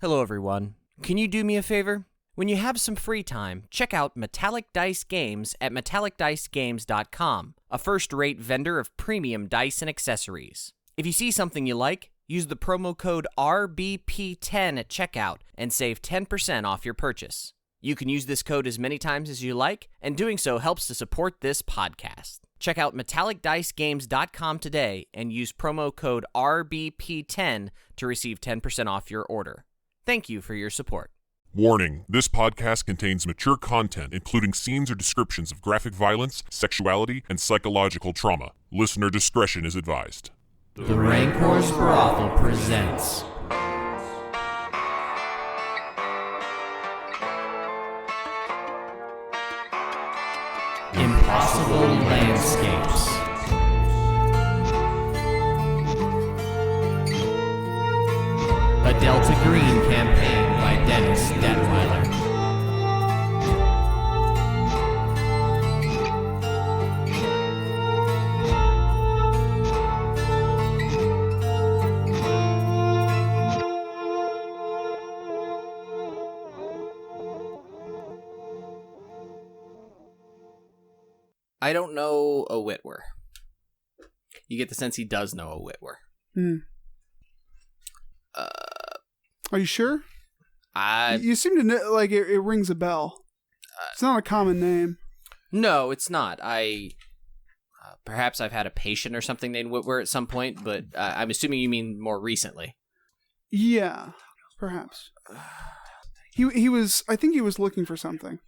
Hello, everyone. Can you do me a favor? When you have some free time, check out Metallic Dice Games at metallicdicegames.com, a first-rate vendor of premium dice and accessories. If you see something you like, use the promo code RBP10 at checkout and save 10% off your purchase. You can use this code as many times as you like, and doing so helps to support this podcast. Check out metallicdicegames.com today and use promo code RBP10 to receive 10% off your order. Thank you for your support. Warning, this podcast contains mature content, including scenes or descriptions of graphic violence, sexuality, and psychological trauma. Listener discretion is advised. The Rancor's Brothel presents Impossible Landscapes. A Delta Green campaign by Dennis Detweiler. I don't know a Whitwer. You get the sense he does know a Whitwer. Are you sure? You seem to know, like it rings a bell. It's not a common name. No, it's not. Perhaps I've had a patient or something named Whitwer at some point, but I'm assuming you mean more recently. Yeah, perhaps. He was. I think he was looking for something.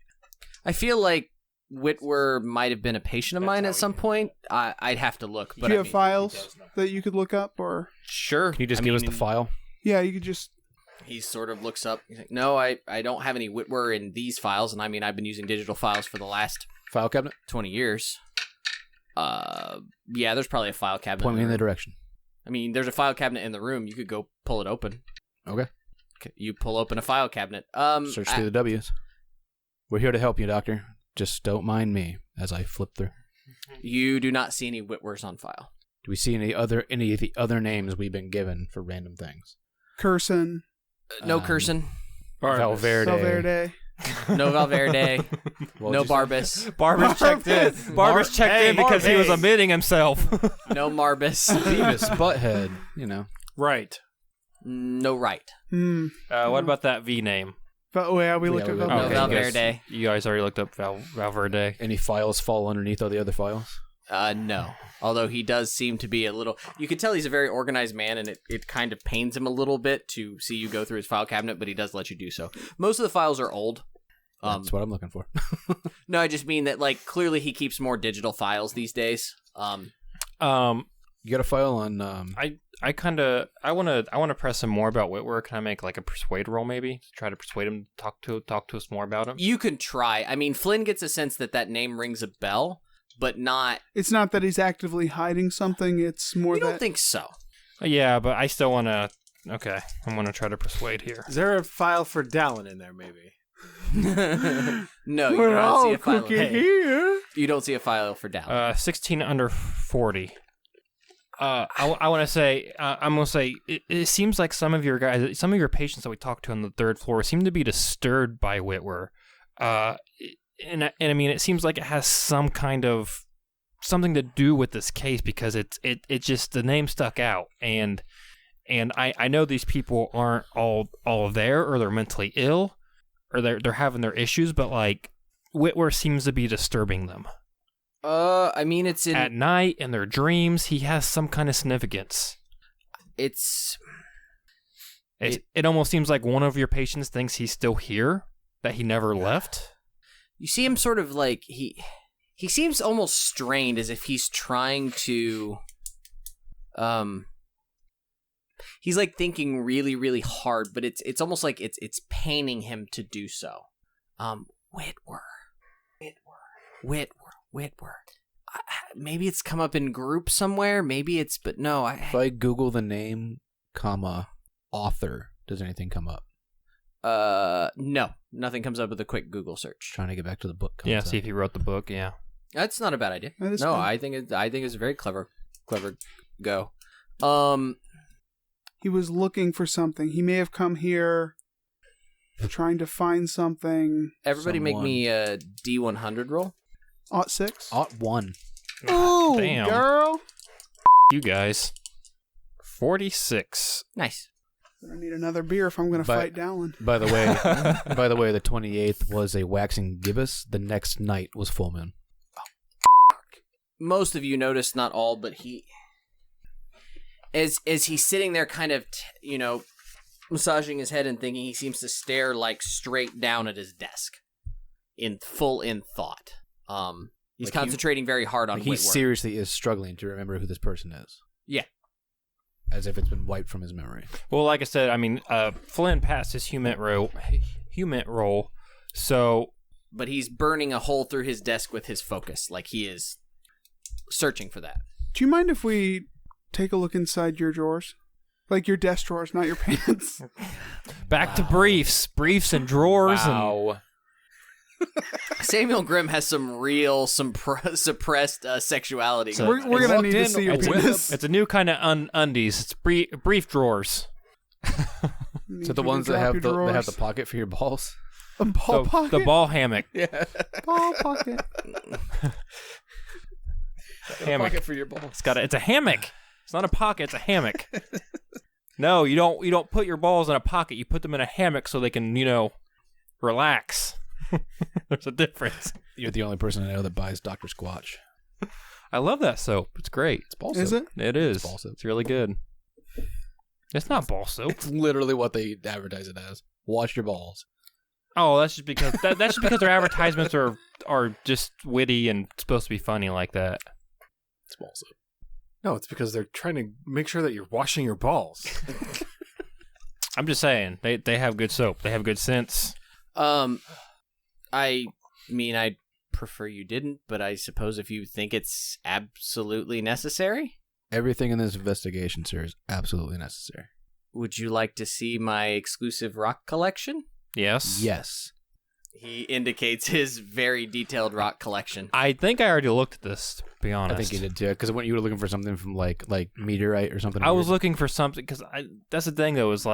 I feel like Whitwer might have been a patient of mine at some point. I'd have to look. But do you have files that you could look up, or sure? Can you just give us the file? Yeah, you could just. He sort of looks up. He's like, no, I don't have any Whitwer in these files, and I mean, I've been using digital files for the last File cabinet? 20 years. Yeah, there's probably a file cabinet. Point me in the direction. I mean, there's a file cabinet in the room. You could go pull it open. Okay. You pull open a file cabinet. Search through the W's. We're here to help you, Doctor. Just don't mind me as I flip through. You do not see any Whitwers on file. Do we see any of the other names we've been given for random things? Curson. No Curson. Valverde. No Valverde. No Barbas. Barbas checked in. Barbas checked in because he was omitting himself. No Marbas. Beavis Butthead, you know. Right. No Right. What about that V name? Oh, yeah, we looked at No Valverde. Valverde. You guys already looked up Valverde. Any files fall underneath all the other files? No. Although he does seem to be a little... You can tell he's a very organized man, and it kind of pains him a little bit to see you go through his file cabinet, but he does let you do so. Most of the files are old. That's what I'm looking for. No, I just mean that, like, clearly he keeps more digital files these days. You got a file on... I want to press some more about Whitwer. Can I make like a persuade roll maybe to try to persuade him to talk to us more about him? You can try. I mean, Flynn gets a sense that name rings a bell, but not... It's not that he's actively hiding something, it's more You that... don't think so. Yeah, but I still want to... Okay, I'm going to try to persuade here. Is there a file for Dallin in there, maybe? No, you We're don't all see a file. cooking here. You don't see a file for Dallas. 16 under 40. I want to say, I'm going to say, it seems like some of your patients that we talked to on the third floor seem to be disturbed by Whitwer. And I mean, it seems like it has some kind of something to do with this case because it just, the name stuck out. And I know these people aren't all there, or they're mentally ill, or they're having their issues, but like Whitwer seems to be disturbing them. I mean, it's in... At night, in their dreams, he has some kind of significance. It almost seems like one of your patients thinks he's still here, that he never left. You see him sort of like... He seems almost strained, as if he's trying to... He's like thinking really, really hard, but it's almost like it's paining him to do so. Whitwer. Maybe it's come up in group somewhere. Maybe it's, but no. If I Google the name, author, does anything come up? No, nothing comes up with a quick Google search. Trying to get back to the book. Yeah, see if he wrote the book. Yeah, that's not a bad idea. No, fun. I think it's a very clever go. He was looking for something. He may have come here trying to find something. Everybody make me a D100 roll. Ought 6. Ought 1. Ooh, Damn. girl. You guys. 46. Nice. I need another beer if I'm going to fight Dallin. By the way, the 28th was a waxing gibbous. The next night was full moon. Most of you noticed, not all, but he... As he's sitting there kind of, massaging his head and thinking, he seems to stare, straight down at his desk. In thought. He's concentrating very hard on he Whitworth. seriously is struggling to remember who this person is. Yeah. As if it's been wiped from his memory. Well, like I said, Flynn passed his human roll, so... But he's burning a hole through his desk with his focus. He is searching for that. Do you mind if we take a look inside your drawers? Your desk drawers, not your pants. Back to briefs and drawers and... Samuel Grimm has some real, suppressed sexuality. So we're going to need to see your penis. It's a new kind of undies. It's brief drawers. So the ones that have the pocket for your balls? A ball pocket? The ball hammock. Yeah. Ball pocket. Hammock. Pocket for your balls. It's a hammock. It's not a pocket, it's a hammock. No, you don't put your balls in a pocket. You put them in a hammock so they can, relax. There's a difference. You're the only person I know that buys Dr. Squatch. I love that soap. It's great. It's ball soap. Is it? It is. It's ball soap. It's really good. It's not ball soap. It's literally what they advertise it as. Wash your balls. Oh, that's just because their advertisements are just witty and supposed to be funny like that. It's ball soap. No, it's because they're trying to make sure that you're washing your balls. I'm just saying they have good soap. They have good scents. I prefer you didn't, but I suppose if you think it's absolutely necessary. Everything in this investigation, sir, is absolutely necessary. Would you like to see my exclusive rock collection? Yes. Yes. He indicates his very detailed rock collection. I think I already looked at this, to be honest. I think you did too, because when you were looking for something from like meteorite or something. I was looking for something, because that's the thing, though, is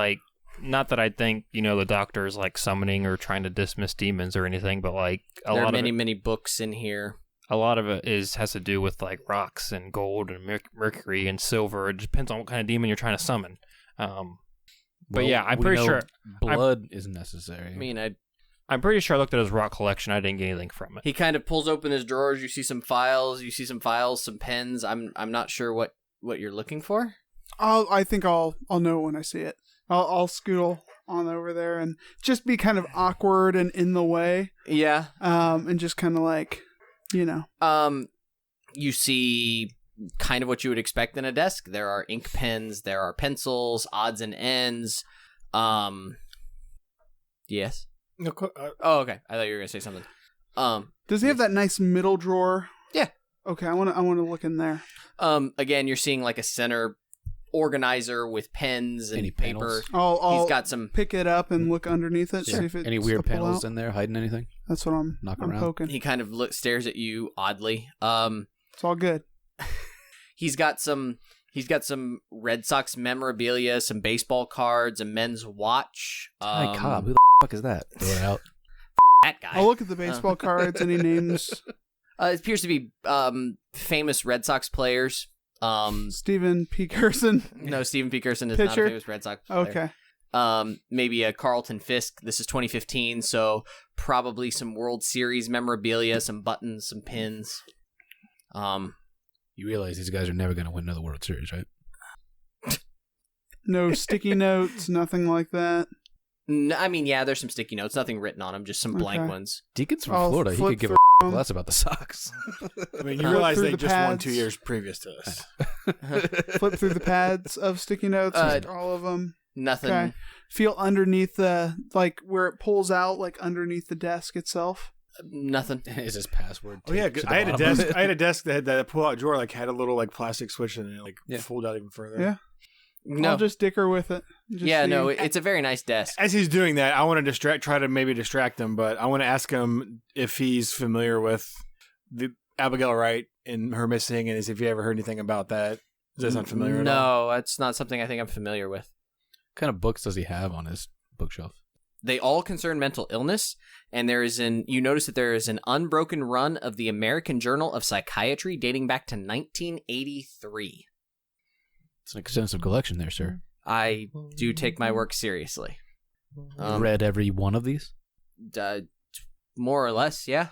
not that I think, the doctor is summoning or trying to dismiss demons or anything, but there are many books in here. A lot of it has to do with rocks and gold and mercury and silver. It depends on what kind of demon you're trying to summon. But yeah, I'm pretty sure blood is necessary. I'm pretty sure I looked at his rock collection. I didn't get anything from it. He kind of pulls open his drawers. You see some files. Some pens. I'm not sure what you're looking for. I think I'll know when I see it. I'll scootle on over there and just be kind of awkward and in the way. Yeah. And just kind of you see kind of what you would expect in a desk. There are ink pens, there are pencils, odds and ends. Yes. No, oh, okay. I thought you were gonna say something. Does he have that nice middle drawer? Yeah. Okay, I want to look in there. Again, you're seeing a center organizer with pens and Any paper. panels? He's got some. Pick it up and look underneath it. Yeah. See if it's Any weird to pull panels out. in there hiding anything? That's what I'm around. poking. He kind of stares at you oddly. It's all good. He's got some Red Sox memorabilia, some baseball cards, a men's watch. Ty Cobb, who the fuck is that? Throw it out. That guy. I'll look at the baseball cards. Any names? It appears to be famous Red Sox players. Stephen P. Gerson. No, Stephen P. Gerson is Pitcher? not a famous Red Sox player. Okay. Maybe a Carlton Fisk. This is 2015, so probably some World Series memorabilia, some buttons, some pins. You realize these guys are never going to win another World Series, right? No sticky notes, nothing like that. No, yeah, there's some sticky notes, nothing written on them, just some blank Okay. ones. Deacon's from I'll Florida. He flip could give through a less about the Sox. you realize through they the just won pads. 2 years previous to us. Flip through the pads of sticky notes, just all of them. Nothing. Okay. Feel underneath the, where it pulls out, underneath the desk itself. Nothing. Is his password? Oh yeah, taped to the I had a bottom of desk. it? I had a desk that had that pull-out drawer, had a little plastic switch in it, Yeah. fold out even further. Yeah. No. I'll just dicker with it. Just Yeah, see. no, it's a very nice desk. As he's doing that, I want to try to maybe distract him, but I want to ask him if he's familiar with the Abigail Wright and her missing, and if you ever heard anything about that. Does that sound familiar at all? No, that's not something I think I'm familiar with. What kind of books does he have on his bookshelf? They all concern mental illness, and you notice that there is an unbroken run of the American Journal of Psychiatry dating back to 1983. It's an extensive collection there, sir. I do take my work seriously. Read every one of these? More or less, yeah.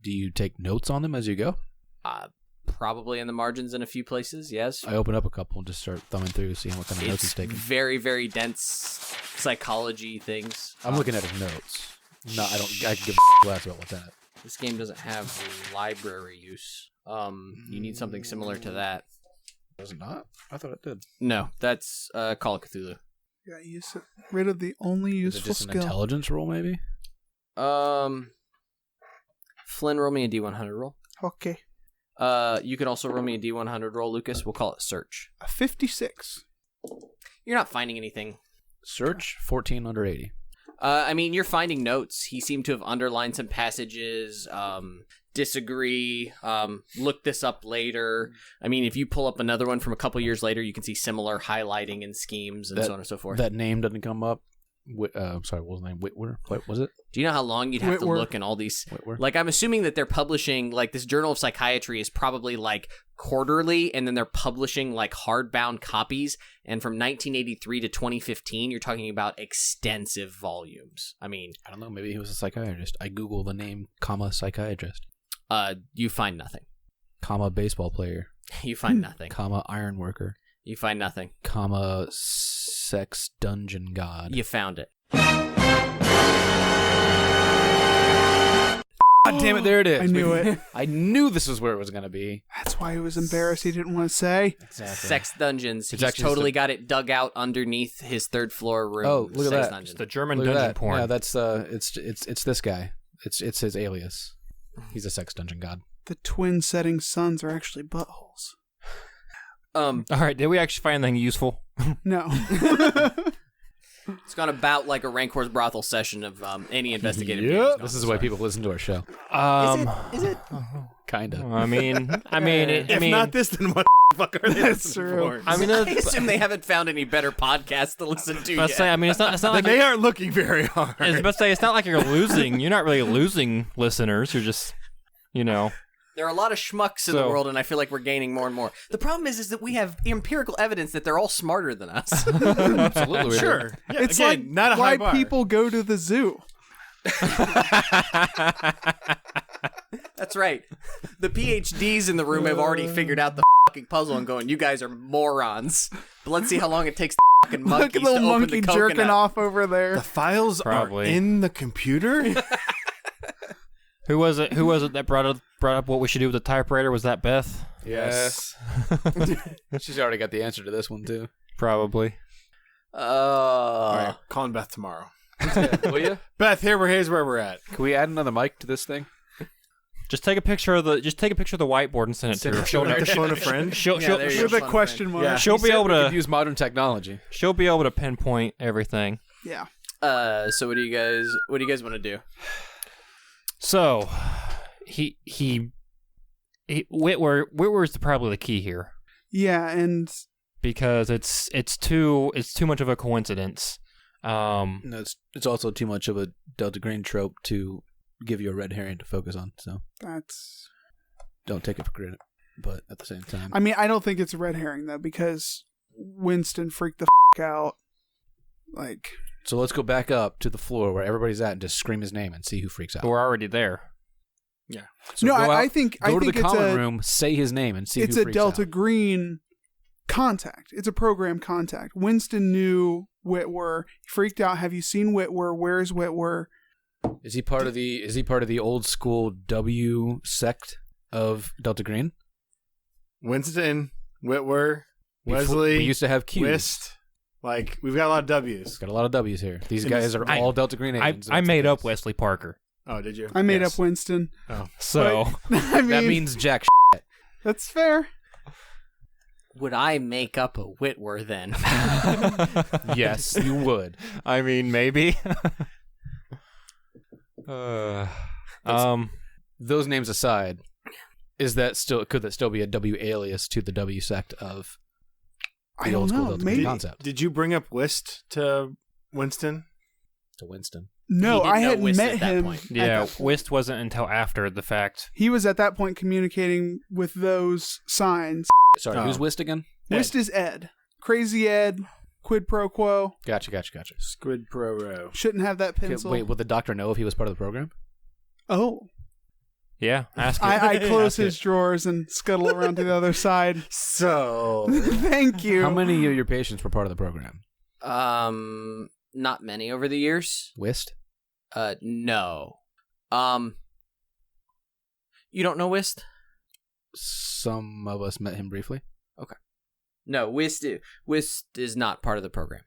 Do you take notes on them as you go? Probably in the margins in a few places, yes. I open up a couple and just start thumbing through, seeing what kind of notes he's taking. Very, very dense psychology things. I'm looking at his notes. No, I can give a less about what's in it. This game doesn't have library use. You need something similar to that. Does it not? I thought it did. No, that's Call of Cthulhu. Yeah, use it. Rid of the only Is useful it just an skill. intelligence roll, maybe? Flynn, roll me a D100 roll. Okay. You can also roll me a D100 roll, Lucas. We'll call it search. A 56. You're not finding anything. Search 14 under 80. I mean, you're finding notes. He seemed to have underlined some passages, disagree, look this up later. I mean, if you pull up another one from a couple years later, you can see similar highlighting and schemes and so on and so forth. That name doesn't come up. Sorry, what was the name? Whitwer? What was it? Do you know how long you'd have to Whitwer. look in all these? Whitwer. Like, I'm assuming that they're publishing, like, this Journal of Psychiatry is probably, like, quarterly, and then they're publishing, like, hardbound copies. And from 1983 to 2015, you're talking about extensive volumes. I mean... I don't know. Maybe he was a psychiatrist. I Google the name, psychiatrist. You find nothing. Baseball player. You find nothing. Iron worker. You find nothing. Sex dungeon god. You found it. God damn it, there it is. I knew it. I knew this was where it was going to be. That's why he was embarrassed. He didn't want to say. Exactly. Sex Dungeons. It's He's actually totally got it dug out underneath his third floor room. Oh, look at Sex that. Dungeon. It's the German Look at dungeon that. porn. Yeah, that's it's this guy. It's his alias. He's a sex dungeon god. The twin setting suns are actually buttholes. All right, did we actually find anything useful? No. It's gone about like a Rancor's brothel session of any investigative. Yep. This is why people listen to our show. Is it? Kinda. I mean, If not this, then what the fuck are they That's listening true. for? I mean, I assume they haven't found any better podcasts to listen to let's yet. say, I mean, it's not Like, like they aren't looking very hard. I was about to say, it's not like you're losing. You're not really losing listeners. You're just, There are a lot of schmucks in the So- world, and I feel like we're gaining more and more. The problem is that we have empirical evidence that they're all smarter than us. Absolutely. we do. Sure. Yeah, It's again, like not a why high bar. people go to the zoo. That's right. The PhDs in the room have already figured out the fucking puzzle and going, you guys are morons. But let's see how long it takes the fucking Look monkeys at the to little open monkey the jerking coconut. off over there. The files Probably. are in the computer? Who was it that brought up what we should do with the typewriter? Was that Beth? Yes. She's already got the answer to this one too. Probably. All right, calling Beth tomorrow. Will you? Beth, here's where we're at. Can we add another mic to this thing? Just take a picture of the whiteboard and send it to her. Phone a friend. She'll there you With go. a question mark. Yeah. she'll be able We to could use modern technology. she'll be able to pinpoint everything. Yeah. So what do you guys want to do? So, Whitwer's probably the key here Yeah, and because it's too much of a coincidence. No, it's also too much of a Delta Green trope to give you a red herring to focus on. So that's... don't take it for granted. But at the same time, I mean, I don't think it's a red herring, though, because Winston freaked the out. Like... so let's go back up to the floor where everybody's at and just scream his name and see who freaks out. We're already there. So no, go out, I think go to it's the common room, say his name, and see who it's freaks a Delta out. Green contact. It's a program contact. Winston knew Whitwer. He freaked out. Have you seen Whitwer? Where is Whitwer? Is he part of the old school W sect of Delta Green? Winston, Whitwer, Before- Wesley, we used to have Q's. Wist. Like, we've got a lot of W's. Got a lot of W's here. These And guys are all Delta Green agents. I made up Wesley Parker. Oh, did you? I made Yes. up Winston. Oh. So I mean, That means jack that's fair. Would I make up a Whitwer then? Yes, you would. I mean, maybe. Those names aside, could that still be a W alias to the W sect of I the don't old school know. Delta Green Maybe. concept? Did you bring up Wist to Winston? To Winston. No, He didn't I know hadn't Whist met at that him. point. at Yeah, that point. Whist wasn't until after the fact. He was at that point communicating with those signs. Sorry, Oh. who's Whist again? Whist is Ed. Crazy Ed. Quid pro quo. Gotcha. Squid Pro Row. Shouldn't have that pencil. Wait, would the doctor know if he was part of the program? Oh. Yeah, ask him. I close Ask it. his drawers and scuttle around to the other side. So, Thank you. How many of your patients were part of the program? Not many over the years. Whist? No. You don't know Whist? Some of us met him briefly. No, Whist is not part of the program.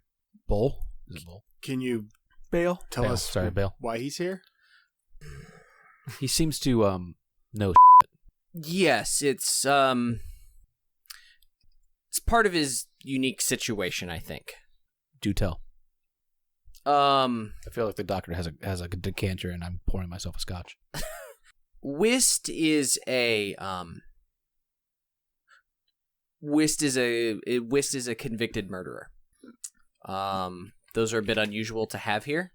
Bull? Is it Bull? can you Bale. tell Bale. us Sorry, Bale. why he's here? He seems to know. Yes, it's part of his unique situation, I think. Do tell. I I feel like the doctor has a decanter and I'm pouring myself a scotch. Whist is a convicted murderer. Those are a bit unusual to have here.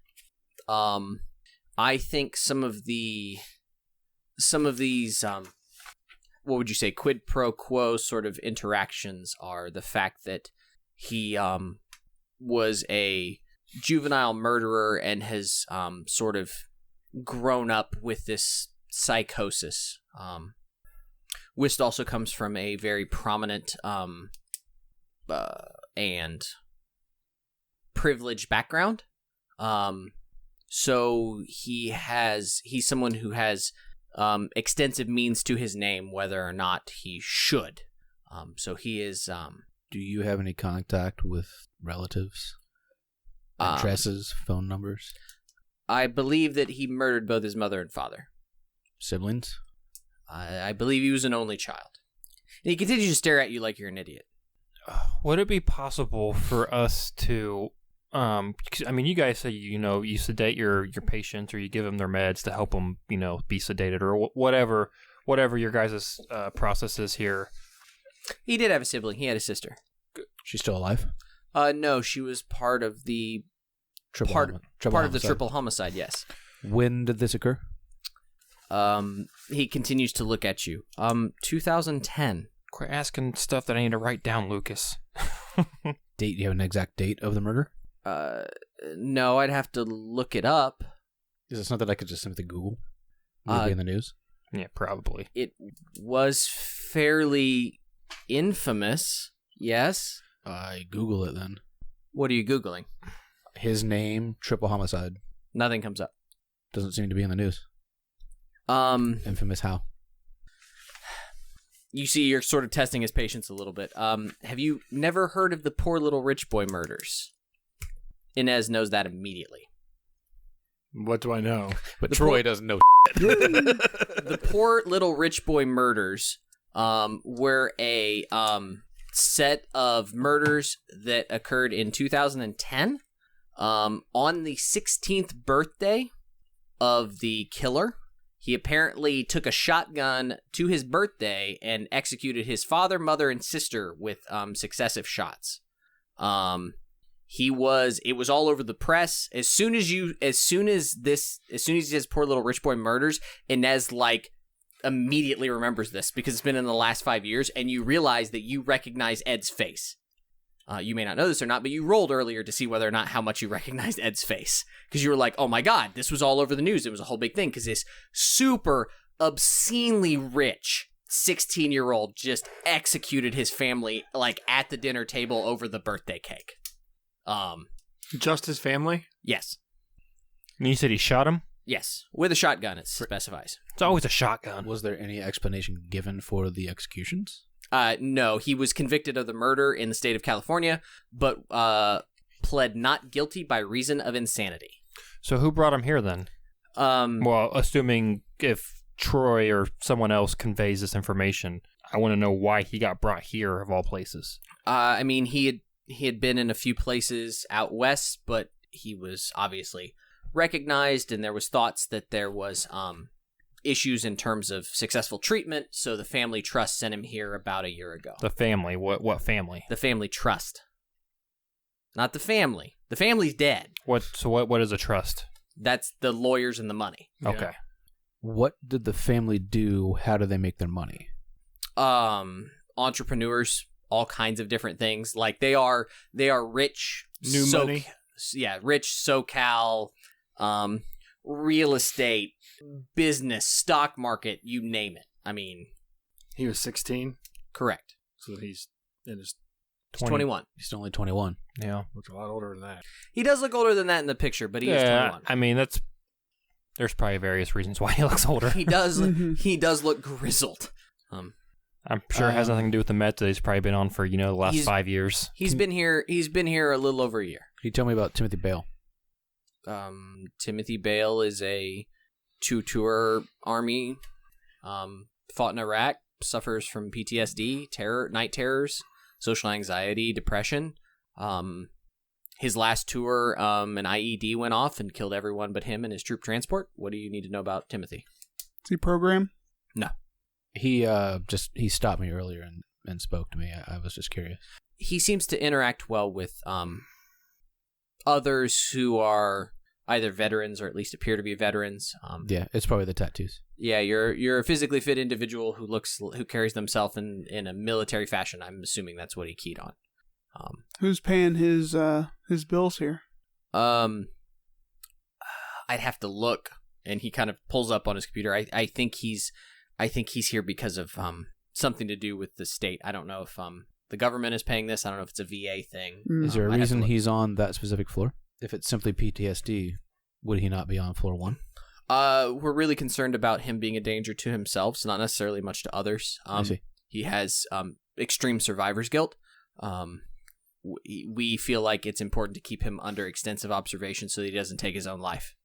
I think some of these what would you say, quid pro quo sort of interactions are the fact that he was a juvenile murderer and has sort of grown up with this psychosis. Whist also comes from a very prominent and privileged background. So he's someone who has extensive means to his name, whether or not he should. So he is. Do you have any contact with relatives? Addresses, phone numbers? I believe that he murdered both his mother and father. Siblings? I believe he was an only child. And he continues to stare at you like you're an idiot. Would it be possible for us to, 'cause, I mean, you guys say, you sedate your patients or you give them their meds to help them, be sedated or whatever your guys' process is here. He did have a sibling. He had a sister. She's still alive? No, she was part of the part of the homicide. triple homicide. Yes. When did this occur? He continues to look at you. 2010. Quit asking stuff that I need to write down, Lucas. Date? Do you have an exact date of the murder? No, I'd have to look it up. Is it something I could just simply Google? Would it be in the news? Yeah, probably. It was fairly infamous. Yes. I Google it then. What are you Googling? His name, triple homicide. Nothing comes up. Doesn't seem to be in the news. Infamous how? You see, you're sort of testing his patience a little bit. Have you never heard of the Poor Little Rich Boy murders? Inez knows that immediately. What do I know? But The Troy doesn't know. The Poor Little Rich Boy murders were a set of murders that occurred in 2010 on the 16th birthday of the killer. He apparently took a shotgun to his birthday and executed his father, mother, and sister with successive shots. It was all over the press. As soon as he says Poor Little Rich Boy murders, Inez immediately remembers this because it's been in the last 5 years, and you realize that you recognize Ed's face. You may not know this or not, but you rolled earlier to see whether or not how much you recognized Ed's face. Because you were like, oh my god, this was all over the news. It was a whole big thing because this super obscenely rich 16-year-old just executed his family at the dinner table over the birthday cake. Just his family? Yes. And you said he shot him? Yes. With a shotgun, it specifies. It's always a shotgun. Was there any explanation given for the executions? No, he was convicted of the murder in the state of California, but pled not guilty by reason of insanity. So who brought him here then? Well, assuming if Troy or someone else conveys this information, I want to know why he got brought here of all places. I mean, he had been in a few places out west, but he was obviously recognized, and there was thoughts that there was issues in terms of successful treatment, so the family trust sent him here about a year ago. The family? What family? The family trust. not the family. The family's dead. What is a trust? That's the lawyers and the money. Okay. What did the family do? How do they make their money? Entrepreneurs, all kinds of different things. Like they are rich. Money. Yeah, rich SoCal, real estate, business, stock market, you name it. I mean, he was 16. Correct. So he's in his 21. He's only 21. Yeah. Looks a lot older than that. He does look older than that in the picture, but he is 21. I mean, there's probably various reasons why he looks older. He does. He does look grizzled. I'm sure it has nothing to do with the Mets that he's probably been on for the last 5 years. He's been here a little over a year. Can you tell me about Timothy Bale? Timothy Bale is a 2-tour Army. Fought in Iraq. Suffers from PTSD, night terrors, social anxiety, depression. His last tour, an IED went off and killed everyone but him and his troop transport. What do you need to know about Timothy? Is he program? No. He stopped me earlier and spoke to me. I was just curious. He seems to interact well with others who are either veterans or at least appear to be veterans. Yeah, it's probably the tattoos. Yeah, you're a physically fit individual who carries themselves in a military fashion. I'm assuming that's what he keyed on. Who's paying his bills here? I'd have to look, and he kind of pulls up on his computer. I think he's here because of something to do with the state. I don't know if the government is paying this. I don't know if it's a VA thing. Is there a reason he's on that specific floor? If it's simply PTSD, would he not be on floor 1? We're really concerned about him being a danger to himself, so not necessarily much to others. I see. He has extreme survivor's guilt. We feel like it's important to keep him under extensive observation so that he doesn't take his own life.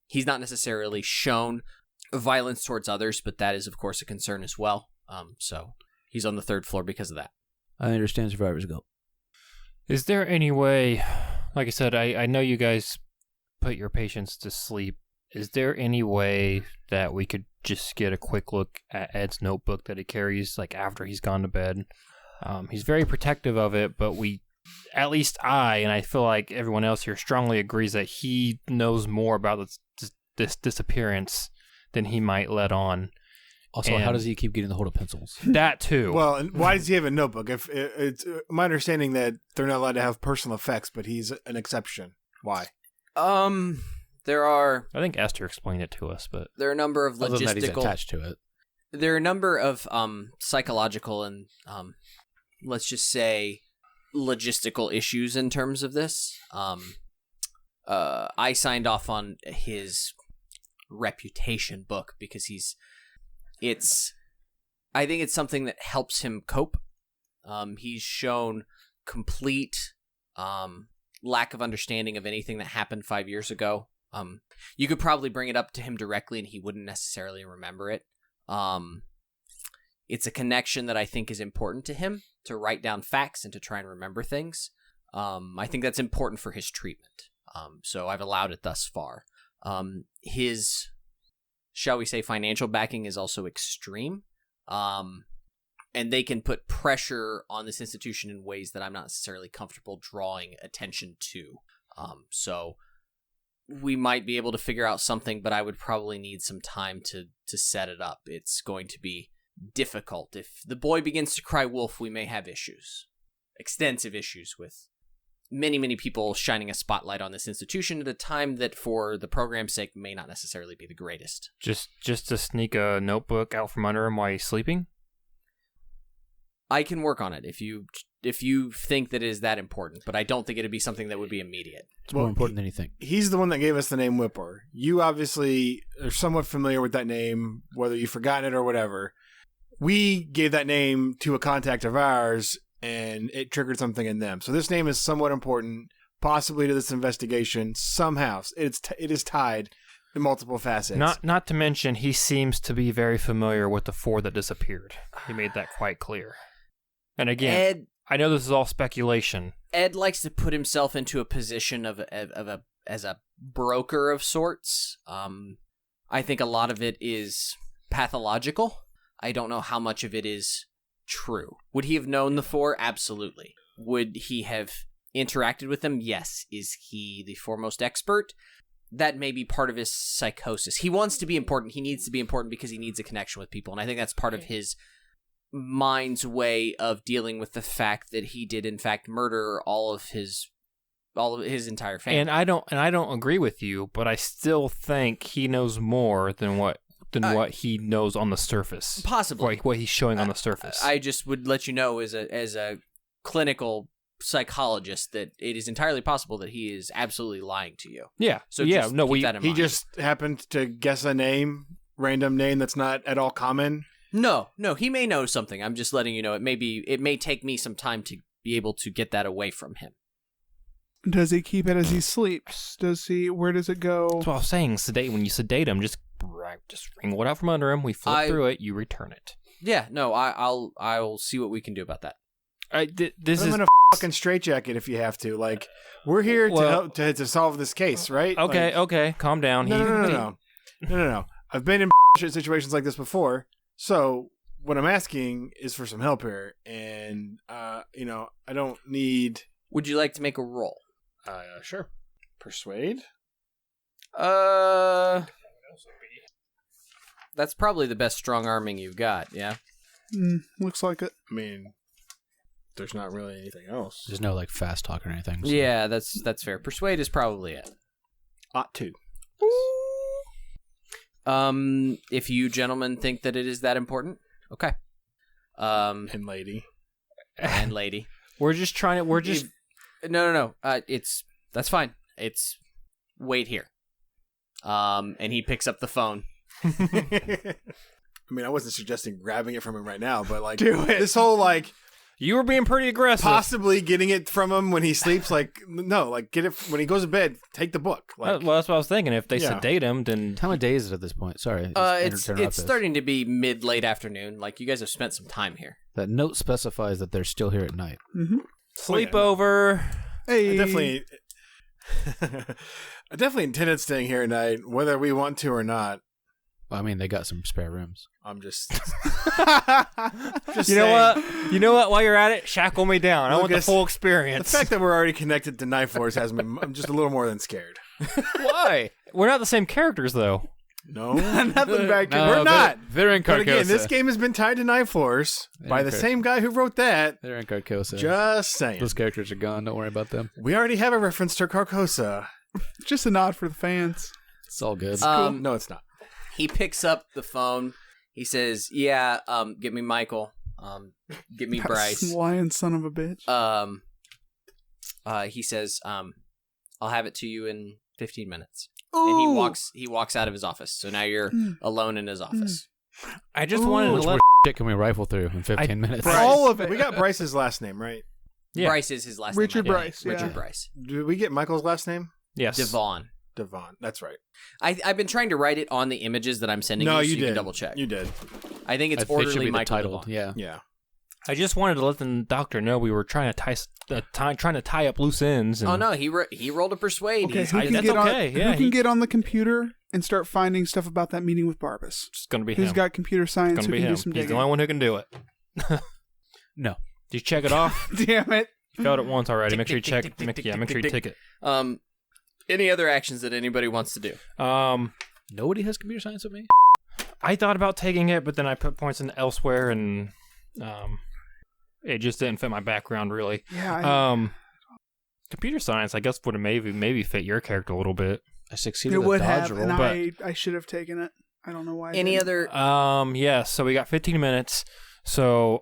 He's not necessarily shown violence towards others, but that is, of course, a concern as well. So he's on the 3rd floor because of that. I understand survivor's guilt. Is there any way, like I said, I know you guys put your patients to sleep. Is there any way that we could just get a quick look at Ed's notebook that he carries, like after he's gone to bed? He's very protective of it, but at least and I feel like everyone else here strongly agrees that he knows more about this disappearance than he might let on. Also, how does he keep getting the hold of pencils? That too. Well, and why does he have a notebook? If it's my understanding that they're not allowed to have personal effects, but he's an exception. Why? There are. I think Esther explained it to us, but there are a number of Other than that, he's logistical. attached to it. There are a number of psychological and let's just say logistical issues in terms of this. I signed off on his reputation book because I think it's something that helps him cope. He's shown complete lack of understanding of anything that happened 5 years ago. You could probably bring it up to him directly and he wouldn't necessarily remember it. It's a connection that I think is important to him, to write down facts and to try and remember things. I think that's important for his treatment. So I've allowed it thus far. His, shall we say, financial backing is also extreme. And they can put pressure on this institution in ways that I'm not necessarily comfortable drawing attention to. So we might be able to figure out something, but I would probably need some time to set it up. It's going to be difficult. If the boy begins to cry wolf, we may have issues. Extensive issues with many, many people shining a spotlight on this institution at a time that, for the program's sake, may not necessarily be the greatest. Just to sneak a notebook out from under him while he's sleeping? I can work on it if you think that it is that important, but I don't think it'd be something that would be immediate. It's more important than you think. He's the one that gave us the name Whipper. You obviously are somewhat familiar with that name, whether you've forgotten it or whatever. We gave that name to a contact of ours, and it triggered something in them. So this name is somewhat important, possibly to this investigation. Somehow, it is tied in multiple facets. Not to mention, he seems to be very familiar with the 4 that disappeared. He made that quite clear. And again, I know this is all speculation. Ed likes to put himself into a position as a broker of sorts. I think a lot of it is pathological. I don't know how much of it is true. Would he have known the 4? Absolutely. Would he have interacted with them, yes. Is he the foremost expert? That may be part of his psychosis. He wants to be important. He needs to be important because he needs a connection with people. And I think that's part of his mind's way of dealing with the fact that he did, in fact, murder all of his entire family. And I don't agree with you, but I still think he knows more than what he knows on the surface. Possibly. What he's showing on the surface. I just would let you know as a clinical psychologist that it is entirely possible that he is absolutely lying to you. Yeah. So keep that in mind. He just happened to guess a random name that's not at all common. No, he may know something. I'm just letting you know. It may take me some time to be able to get that away from him. Does he keep it as he sleeps? Where does it go? That's what I was saying. When you sedate him, just wring it out from under him. We flip through it. You return it. Yeah, no, I'll see what we can do about that. This is in a fucking straitjacket if you have to. Like, we're here to help to solve this case, right? Okay, calm down. No. I've been in situations like this before, so what I'm asking is for some help here, and I don't need. Would you like to make a roll? Sure. Persuade. That's probably the best strong arming you've got. Yeah. Looks like it. I mean, there's not really anything else. There's no fast talk or anything. So. Yeah, that's fair. Persuade is probably it. Ought to. If you gentlemen think that it is that important, okay. And lady. We're just trying to. No. That's fine. It's wait here. And he picks up the phone. I mean, I wasn't suggesting grabbing it from him right now, but do it. This whole you were being pretty aggressive. Possibly getting it from him when he sleeps. Get it when he goes to bed. Take the book. Well, that's what I was thinking. If they sedate him, then how many days is it at this point? Sorry, it's starting to be late afternoon. You guys have spent some time here. That note specifies that they're still here at night. Mm-hmm. Sleepover. Hey, I definitely intended staying here at night, whether we want to or not. Well, I mean, they got some spare rooms. I'm just. You know what? While you're at it, shackle me down. I want the full experience. The fact that we're already connected to Knife Wars has me. I'm just a little more than scared. Why? We're not the same characters, though. No, nothing back here. We're not. They're in Carcosa. But again, this game has been tied to Knife Wars by the same guy who wrote that. They're in Carcosa. Just saying. Those characters are gone. Don't worry about them. We already have a reference to Carcosa. Just a nod for the fans. It's all good. Cool. No, it's not. He picks up the phone. He says, "Yeah, get me Michael. Get me Bryce. Lion son of a bitch." He says, "I'll have it to you in 15 minutes." Ooh. And he walks out of his office. So now you're alone in his office. I just wanted to let shit can we rifle through in 15 minutes? Bryce. All of it. We got Bryce's last name, right? Yeah. Bryce is his last Richard name. Bryce. Yeah. Richard Bryce. Did we get Michael's last name? Yes. Devon. That's right. I've been trying to write it on the images that I'm sending No, you, so you you did. can double check. You did. I think it's It should orderly be the Michael title. Devon. Yeah. I just wanted to let the doctor know we were trying to tie up loose ends. And Oh no, he rolled a persuade. Okay, He's- who can that's get okay. on? Yeah, Who can get on the computer and start finding stuff about that meeting with Barbas? It's going to be Who's him. got computer science? It's Who going to can be him. do some He's digging? the only one who can do it. No. Did you check it off? Damn it! You failed it once already. Make sure you check. Make sure you tick it. Any other actions that anybody wants to do? Nobody has computer science with me? I thought about taking it, but then I put points in elsewhere, and it just didn't fit my background really. Yeah. Computer science, I guess, would have maybe fit your character a little bit. I succeeded It with would a dodge have, roll. and but- I should have taken it. I don't know why. I Any didn't. other? Yeah. So we got 15 minutes. So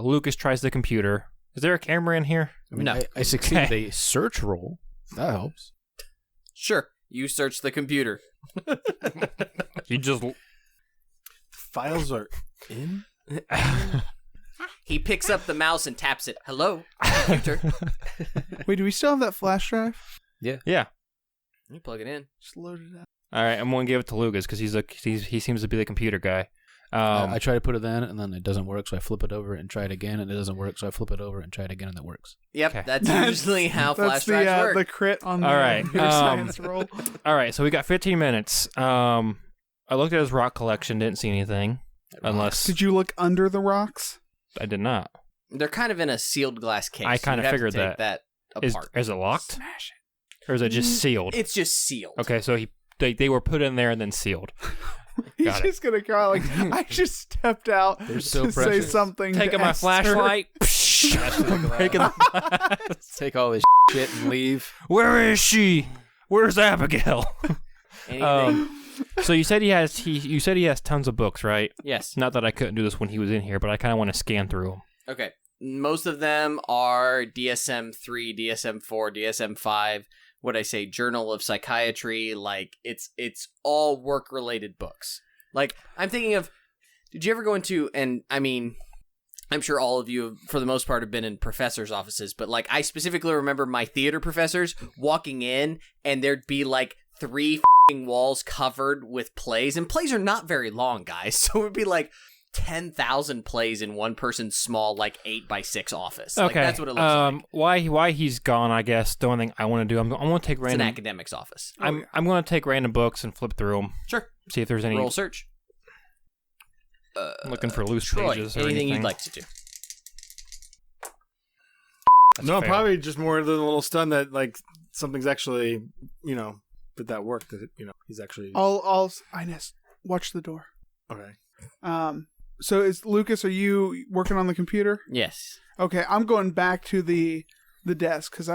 Lucas tries the computer. Is there a camera in here? I mean, No. I succeeded Okay. a search roll. That helps. Sure. You search the computer. You just Files are in. He picks up the mouse and taps it. Hello, computer. Wait, do we still have that flash drive? yeah. You plug it in. Just load it up. All right, I'm gonna give it to Lucas because he seems to be the computer guy. I try to put it in, and then it doesn't work, so I flip it over and try it again, and it doesn't work, so I flip it over and try it again, and it works. Yep, Okay. that's usually how flash That's the drives work. the crit on the All right, computer science roll. All right, so we got 15 minutes. I looked at his rock collection, didn't see anything, unless Did you look under the rocks? I did not. They're kind of in a sealed glass case. I kinda You'd have to figured take that apart. Is it locked? Smash it. Or is it just sealed? It's just sealed. Okay, so they were put in there and then sealed. He's Got it. just gonna cry like, I just stepped out They're so to say precious. something. Taking to my Esther. flashlight. I'm breaking the glass. Take all this shit and leave. Where is she? Where's Abigail? Anything? So you said he has tons of books, right? Yes. Not that I couldn't do this when he was in here, but I kind of want to scan through them. Okay. Most of them are DSM-3, DSM-4, DSM-5. What I say, Journal of Psychiatry. Like it's all work-related books. Like I'm thinking of. Did you ever go into? And I mean, I'm sure all of you, for the most part, have been in professors' offices. But like, I specifically remember my theater professors walking in, and there'd be like 3 walls covered with plays, and plays are not very long, guys. So it would be like 10,000 plays in one person's small, like 8x6 office. Okay, Like, that's what it looks like. Why he's gone? I guess the only thing I want to do, I'm going to take It's an random. academics office. I'm going to take random books and flip through them. Sure. See if there's any. Roll search. Looking for loose Troy, pages or anything anything you'd like to do. That's No, fair. probably just more than a little stunned that like something's actually, that worked. That he's actually Inez, watch the door. okay. So is Lucas? Are you working on the computer? Yes. Okay, I'm going back to the desk because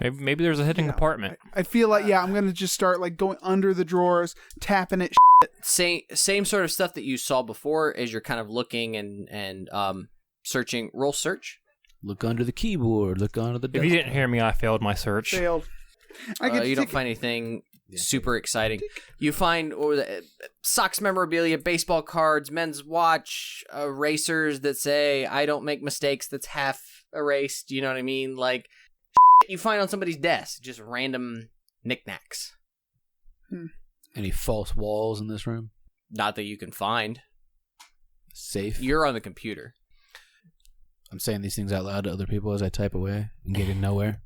Maybe there's a hidden compartment. I feel like I'm gonna just start like going under the drawers, tapping it. Same sort of stuff that you saw before as you're kind of looking and searching. Roll search. Look under the keyboard. Look under the If desk. you didn't hear me, I failed my search. Failed. I get You don't find anything super exciting. You find socks memorabilia, baseball cards, men's watch, erasers that say "I don't make mistakes." That's half erased. You know what I mean? Like you find on somebody's desk, just random knickknacks. Any false walls in this room? Not that you can find. Safe. You're on the computer. I'm saying these things out loud to other people as I type away and getting nowhere.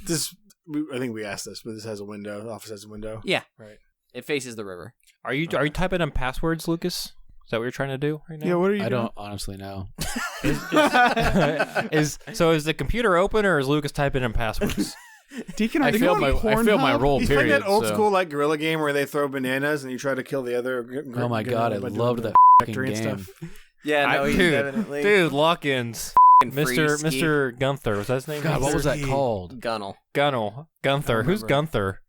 I think we asked this, but this has a window. The office has a window. Yeah. Right. It faces the river. Are you typing in passwords, Lucas? Is that what you're trying to do right now? Yeah, what are you I doing? don't honestly know. Is the computer open or is Lucas typing in passwords? Deacon, are I you failed on my Pornhub? roll. He's playing Period. that old so- school like gorilla game where they throw bananas and you try to kill the other. Oh my god, I loved that fucking factory and game. stuff. Yeah, Dude, lock-ins. Mr. Gunther, was that his name? God, what was that called? Gunnel. Gunther. Who's Gunther?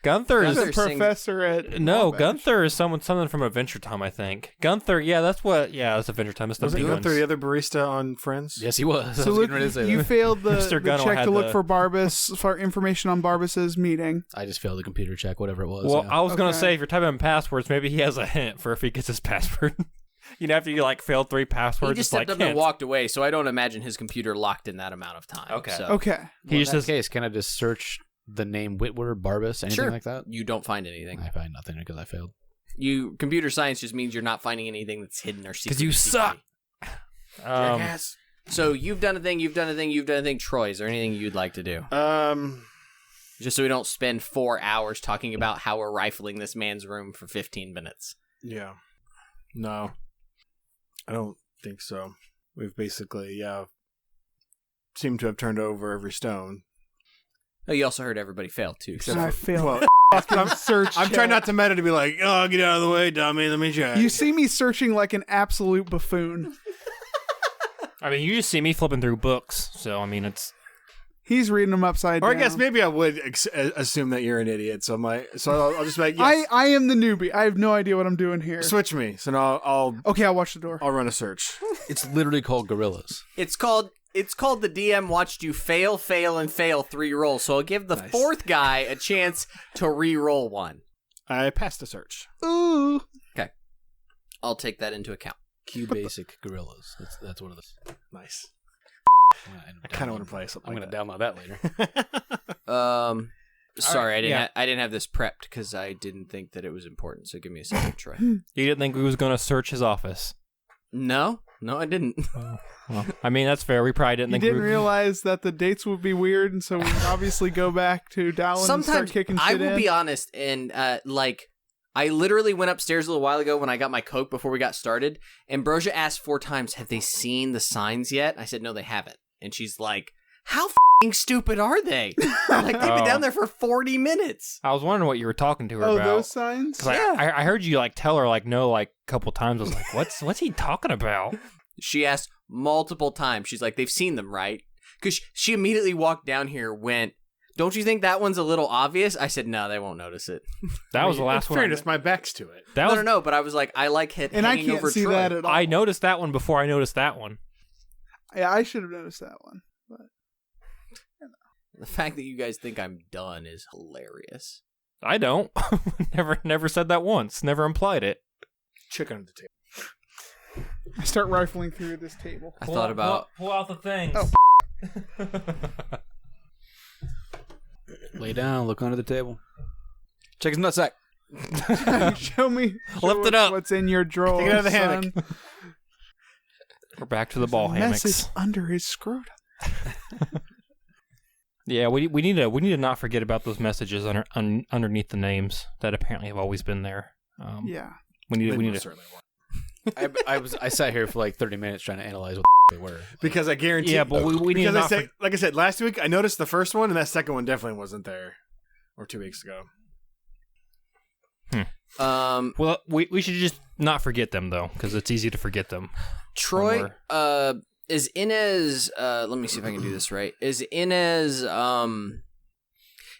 Gunther He's is a professor at no. Wabash. Gunther is something from Adventure Time, I think. Gunther, that's Adventure Time. It's the Was it big Gunther ones. the other barista on Friends? Yes, he was. I So was look, getting ready to say you that. failed the Mr. Gunnell check had to look the- for Barbas for information on Barbas's meeting. I just failed the computer check, whatever it was. Well, yeah. I was gonna Okay. say if you're typing in passwords, maybe he has a hint for if he gets his password. After you failed 3 He passwords, just it's stepped up and walked away, so I don't imagine his computer locked in that amount of time. Okay. So Okay. He in just that says, case, can I just search the name Whitwer, Barbas, anything Sure. like that? you don't find anything. I find nothing because I failed. Computer science just means you're not finding anything that's hidden or secret. because you suck. So you've done a thing. Troy, is there anything you'd like to do? Just so we don't spend 4 hours talking about how we're rifling this man's room for 15 minutes. Yeah. No. I don't think so. We've basically, seemed to have turned over every stone. Oh, you also heard everybody fail, too. Except I for- failed. well, Fucking search. I'm trying check. not to meta to be like, oh, get out of the way, dummy. Let me check. You see me searching like an absolute buffoon. You just see me flipping through books, so it's. He's reading them upside Or I down. guess maybe I would assume that you're an idiot. So I'll just be like, yes, I am the newbie. I have no idea what I'm doing here. switch me. So now I'll Watch the door. run a search. It's literally called Gorillas. It's called the DM watched you fail, and fail 3 rolls. So I'll give the 4th guy a chance to re-roll one. I passed the search. Ooh. Okay. I'll take that into account. Q Basic Gorillas. That's one of the. Nice. I I kind of want to play something. I'm like going to download that later. Sorry, right, I didn't have this prepped because I didn't think that it was important. So give me a second, Troy. You didn't think we was going to search his office? No, I didn't. Well, that's fair. We probably didn't You think didn't we realize that the dates would be weird, and so we would obviously go back to Dallin and start Sometimes kicking I shit will in. be honest, and I literally went upstairs a little while ago when I got my Coke before we got started, and Brosia asked 4 times, "Have they seen the signs yet?" I said, "No, they haven't," and she's like, "How stupid are they? Like, they've been down there for 40 minutes. I was wondering what you were talking to her about. Oh, those signs? Yeah. I heard you like tell her like no like a couple times. I was like, what's he talking about? She asked multiple times. She's like, they've seen them, right? Because she immediately walked down here, went, don't you think that one's a little obvious? I said, no, they won't notice it. That was the last one. Fairness, my back's to it. No, but I was like, I like hanging over Troy. And I can't see that at all. I noticed that one before I noticed that one. Yeah, I should have noticed that one. But The fact that you guys think I'm done is hilarious. I don't. Never said that once. Never implied it. Chicken on the table. I start rifling through this table. I thought about... Pull out the things. Oh. Lay down, look under the table. Check his nutsack. Show me. Lift it up. What's in your drawer? Take it out of the hammock. son. We're back to the ball hammocks. Message under his scrotum. Yeah, we need to not forget about those messages underneath the names that apparently have always been there. Yeah. We need to. Certainly won't. I sat here for like 30 minutes trying to analyze what they were. Because I guarantee. Yeah, but we need to because not. like I said last week, I noticed the first one, and that second one definitely wasn't there, or 2 weeks ago. Well, we should just not forget them though, because it's easy to forget them. Troy, is Inez, let me see if I can do this right. Is Inez,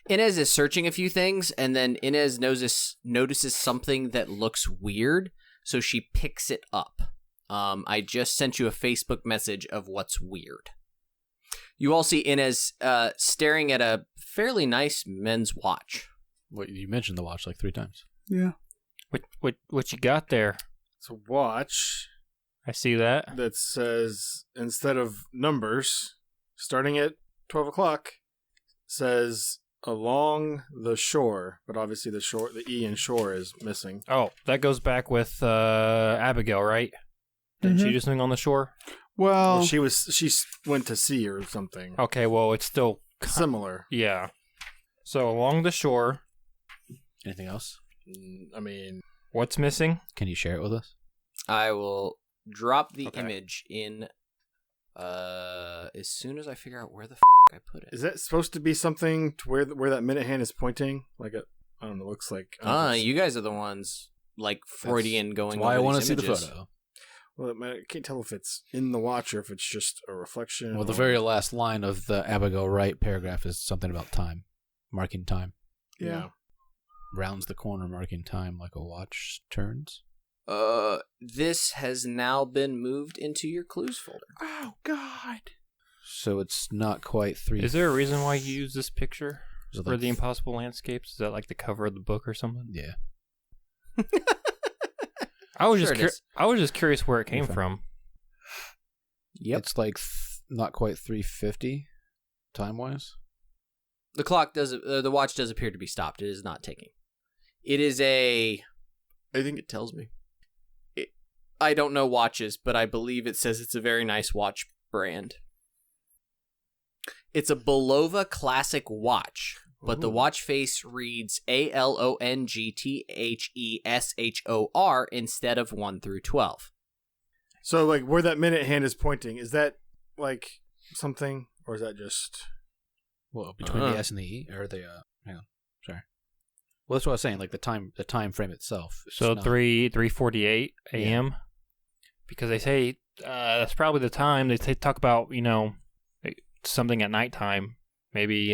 Inez is searching a few things, and then Inez notices something that looks weird, so she picks it up. I just sent you a Facebook message of what's weird. You all see Inez staring at a fairly nice men's watch. What you mentioned the watch like 3 times. Yeah. What you got there? It's a watch I see that. that says, instead of numbers, starting at 12 o'clock, says along the shore, but obviously the E in shore is missing. Oh, that goes back with Abigail, right? Didn't she do something on the shore? Well, She went to sea or something. Okay, well, it's still Similar. yeah. So along the shore, Anything else? I mean, what's missing? Can you share it with us? I will drop the Okay. image in as soon as I figure out where the I put it. is that supposed to be something to where that minute hand is pointing? Like I don't know, looks like. You guys are the ones like Freudian going. Why I over want to these see the images. photo. Well, I can't tell if it's in the watch or if it's just a reflection. Well, the or- very last line of the Abigail Wright paragraph is something about time, marking time. yeah. Rounds the corner, marking time like a watch turns. This has now been moved into your clues folder. Oh, God. So it's not quite 3. Is there a reason why you use this picture Is it for like the Impossible Landscapes? Is that like the cover of the book or something? Yeah. I was Sure it is. I was just curious where it came Okay. from. Yep. It's like not quite 3:50 time-wise. The clock does. The watch does appear to be stopped. It is not ticking. It is a. I think it tells me. I don't know watches, but I believe it says it's a very nice watch brand. It's a Bulova Classic watch, but the watch face reads ALONGTHESHOR instead of 1 through 12. So, like, where that minute hand is pointing, is that like something, or is that just? Well, between the S and the E, or the hang on, sorry. Well, that's what I was saying. Like the time frame itself. It's So not- 3:48 a.m. Because they say that's probably the time they talk about. Something at nighttime. Maybe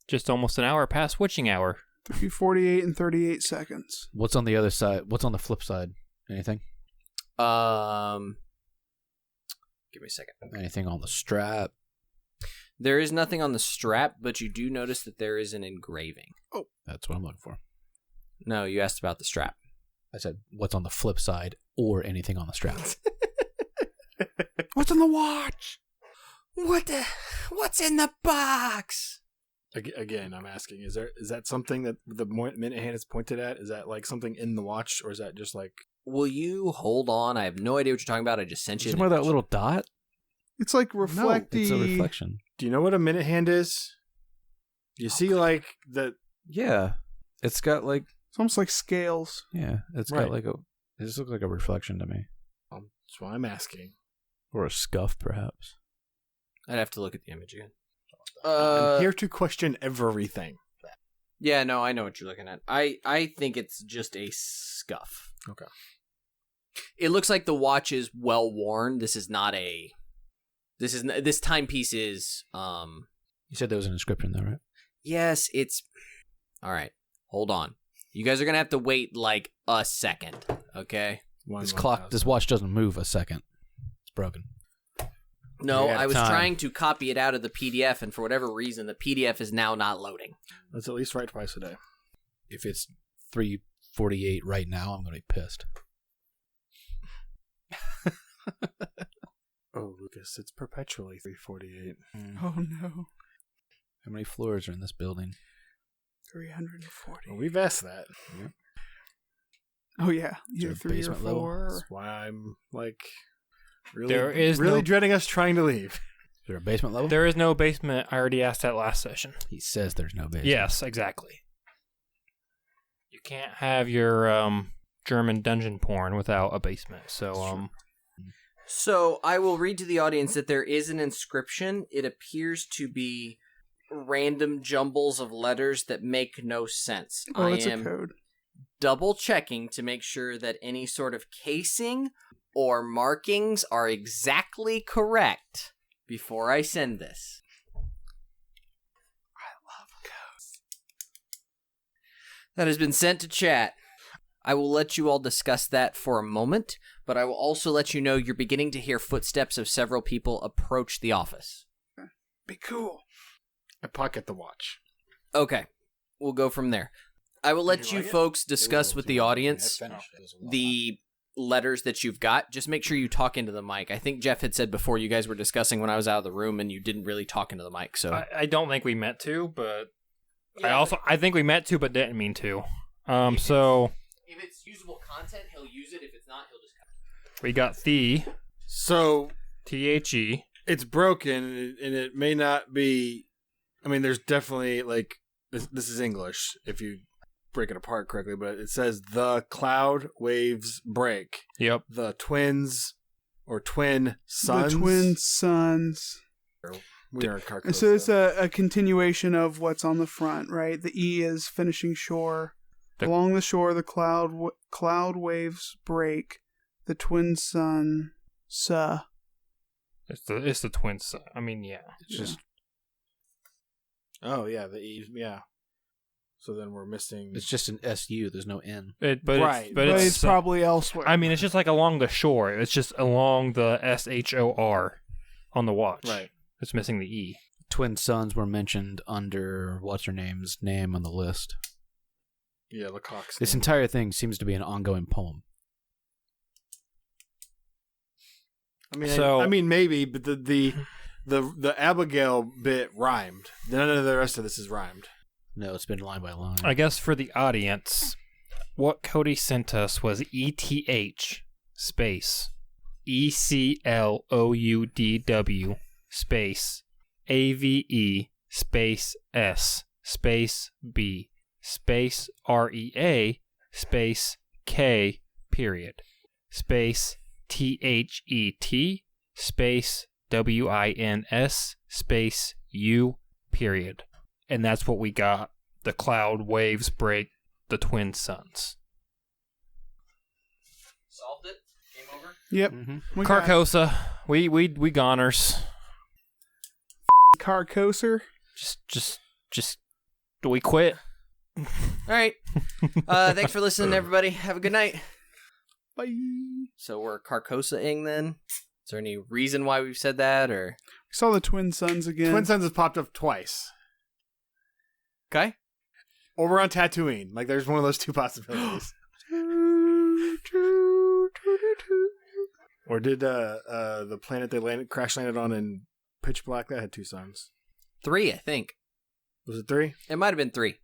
just almost an hour past witching hour. 3:48 and 38 seconds. What's on the other side? What's on the flip side? Anything? Give me a second. Anything on the strap? There is nothing on the strap, but you do notice that there is an engraving. Oh, that's what I'm looking for. No, you asked about the strap. I said, what's on the flip side, or anything on the strap? What's on the watch? What's in the box? Again, I'm asking: is that something that the minute hand is pointed at? Is that like something in the watch, or is that just like? Will you hold on? I have no idea what you're talking about. I just sent you. Somewhere that little dot? It's like reflecty. It's a reflection. Do you know what a minute hand is? You see, like the Yeah, it's got like It's almost like scales. it's Right. got like a. It just looks like a reflection to me, that's why I'm asking. or a scuff perhaps. I'd have to look at the image again. I'm here to question everything. Yeah, no, I know what you're looking at. I think it's just a scuff. Okay. It looks like the watch is well worn. This timepiece is You said there was an inscription though, right? Yes, it's all right. Hold on. You guys are going to have to wait like a second, okay? This watch doesn't move a second. It's broken. No, I was trying to copy it out of the PDF, and for whatever reason, the PDF is now not loading. Let's at least write twice a day. If it's 3:48 right now, I'm going to be pissed. Oh, Lucas, it's perpetually 3:48. Oh, no. How many floors are in this building? 340. Well, we've asked that. Yeah. Oh, yeah. Is there Either a 3 or basement level? 4. That's why I'm like There is really no- dreading us trying to leave. Is there a basement level? There is no basement. I already asked that last session. He says there's no basement. Yes, exactly. You can't have your German dungeon porn without a basement. So So I will read to the audience that there is an inscription. It appears to be random jumbles of letters that make no sense. Oh, I that's a am code. double checking to make sure that any sort of casing or markings are exactly correct before I send this. I love codes. That has been sent to chat. I will let you all discuss that for a moment, but I will also let you know you're beginning to hear footsteps of several people approach the office. Be cool. I pocket the watch. Okay, we'll go from there. I will let you folks discuss with the audience the letters that you've got. Just make sure you talk into the mic. I think Jeff had said before you guys were discussing when I was out of the room and you didn't really talk into the mic. So I don't think we meant to, but Yeah, I think we meant to, but didn't mean to. So if it's usable content, he'll use it. If it's not, he'll just cut it. we got the So THE. it's broken, and it may not be. I mean, there's definitely like this is English if you break it apart correctly, but it says the cloud waves break. Yep. The twins or twin sons. The twin sons. We are Carcosa. So it's a continuation of what's on the front, right? The E is finishing shore. Along the shore, the cloud waves break. The twin sun. It's the twins. I mean, yeah. It's just Oh yeah, the E. Yeah. So then we're missing. it's just an SU. There's no N. But Right. But it's probably elsewhere. I mean, it's just like along the shore. It's just along the SHOR on the watch. Right. It's missing the E. Twin sons were mentioned under what's her name's name on the list. Yeah, Lecoq's. This name. entire thing seems to be an ongoing poem. I mean, So- I mean, maybe, but the Abigail bit rhymed. None of the rest of this is rhymed. No, it's been line by line. I guess for the audience, what Cody sent us was ETH space ECLOUDW space AVE space S space B space REA space K period space THET space WINS space U period. And that's what we got. The cloud waves break the twin suns. Solved it? Game over? Yep. Mm-hmm. We got Carcosa, we goners. Carcosa. Just we quit. All right. Thanks for listening, everybody. Have a good night. Bye. So we're Carcosa-ing then? Is there any reason why we've said that, or? We saw the twin sons again. Twin Sons has popped up twice. Okay. Or we're on Tatooine. Like, there's one of those two possibilities. Or did the planet they crash landed on in Pitch Black, that had two suns? 3, I think. Was it 3? It might have been 3.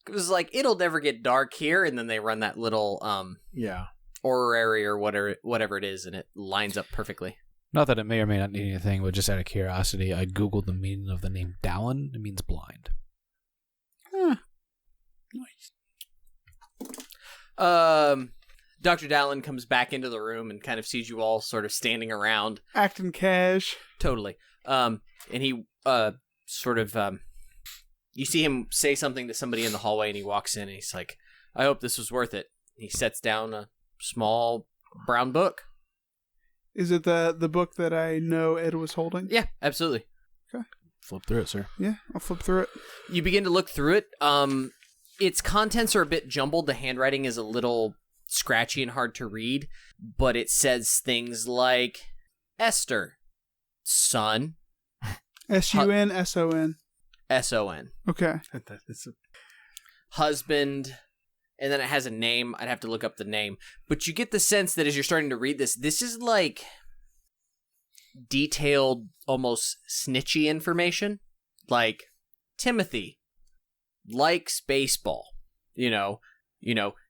It was like, it'll never get dark here, and then they run that little Yeah. orrery or whatever it is, and it lines up perfectly. Not that it may or may not need anything, but just out of curiosity, I googled the meaning of the name Dallin. It means blind. Nice. Dr. Dallin comes back into the room and kind of sees you all sort of standing around. Acting cash. Totally. And he sort of, you see him say something to somebody in the hallway, and he walks in, and he's like, I hope this was worth it. He sets down a small brown book. Is it the book that I know Ed was holding? Yeah, absolutely. Okay. Flip through it, sir. Yeah, I'll flip through it. You begin to look through it. Its contents are a bit jumbled. The handwriting is a little scratchy and hard to read, but it says things like Esther, son, S-U-N, S-O-N. S-O-N, Okay. husband, and then it has a name. I'd have to look up the name. But you get the sense that as you're starting to read this is like detailed, almost snitchy information. Like, Timothy likes baseball, you know.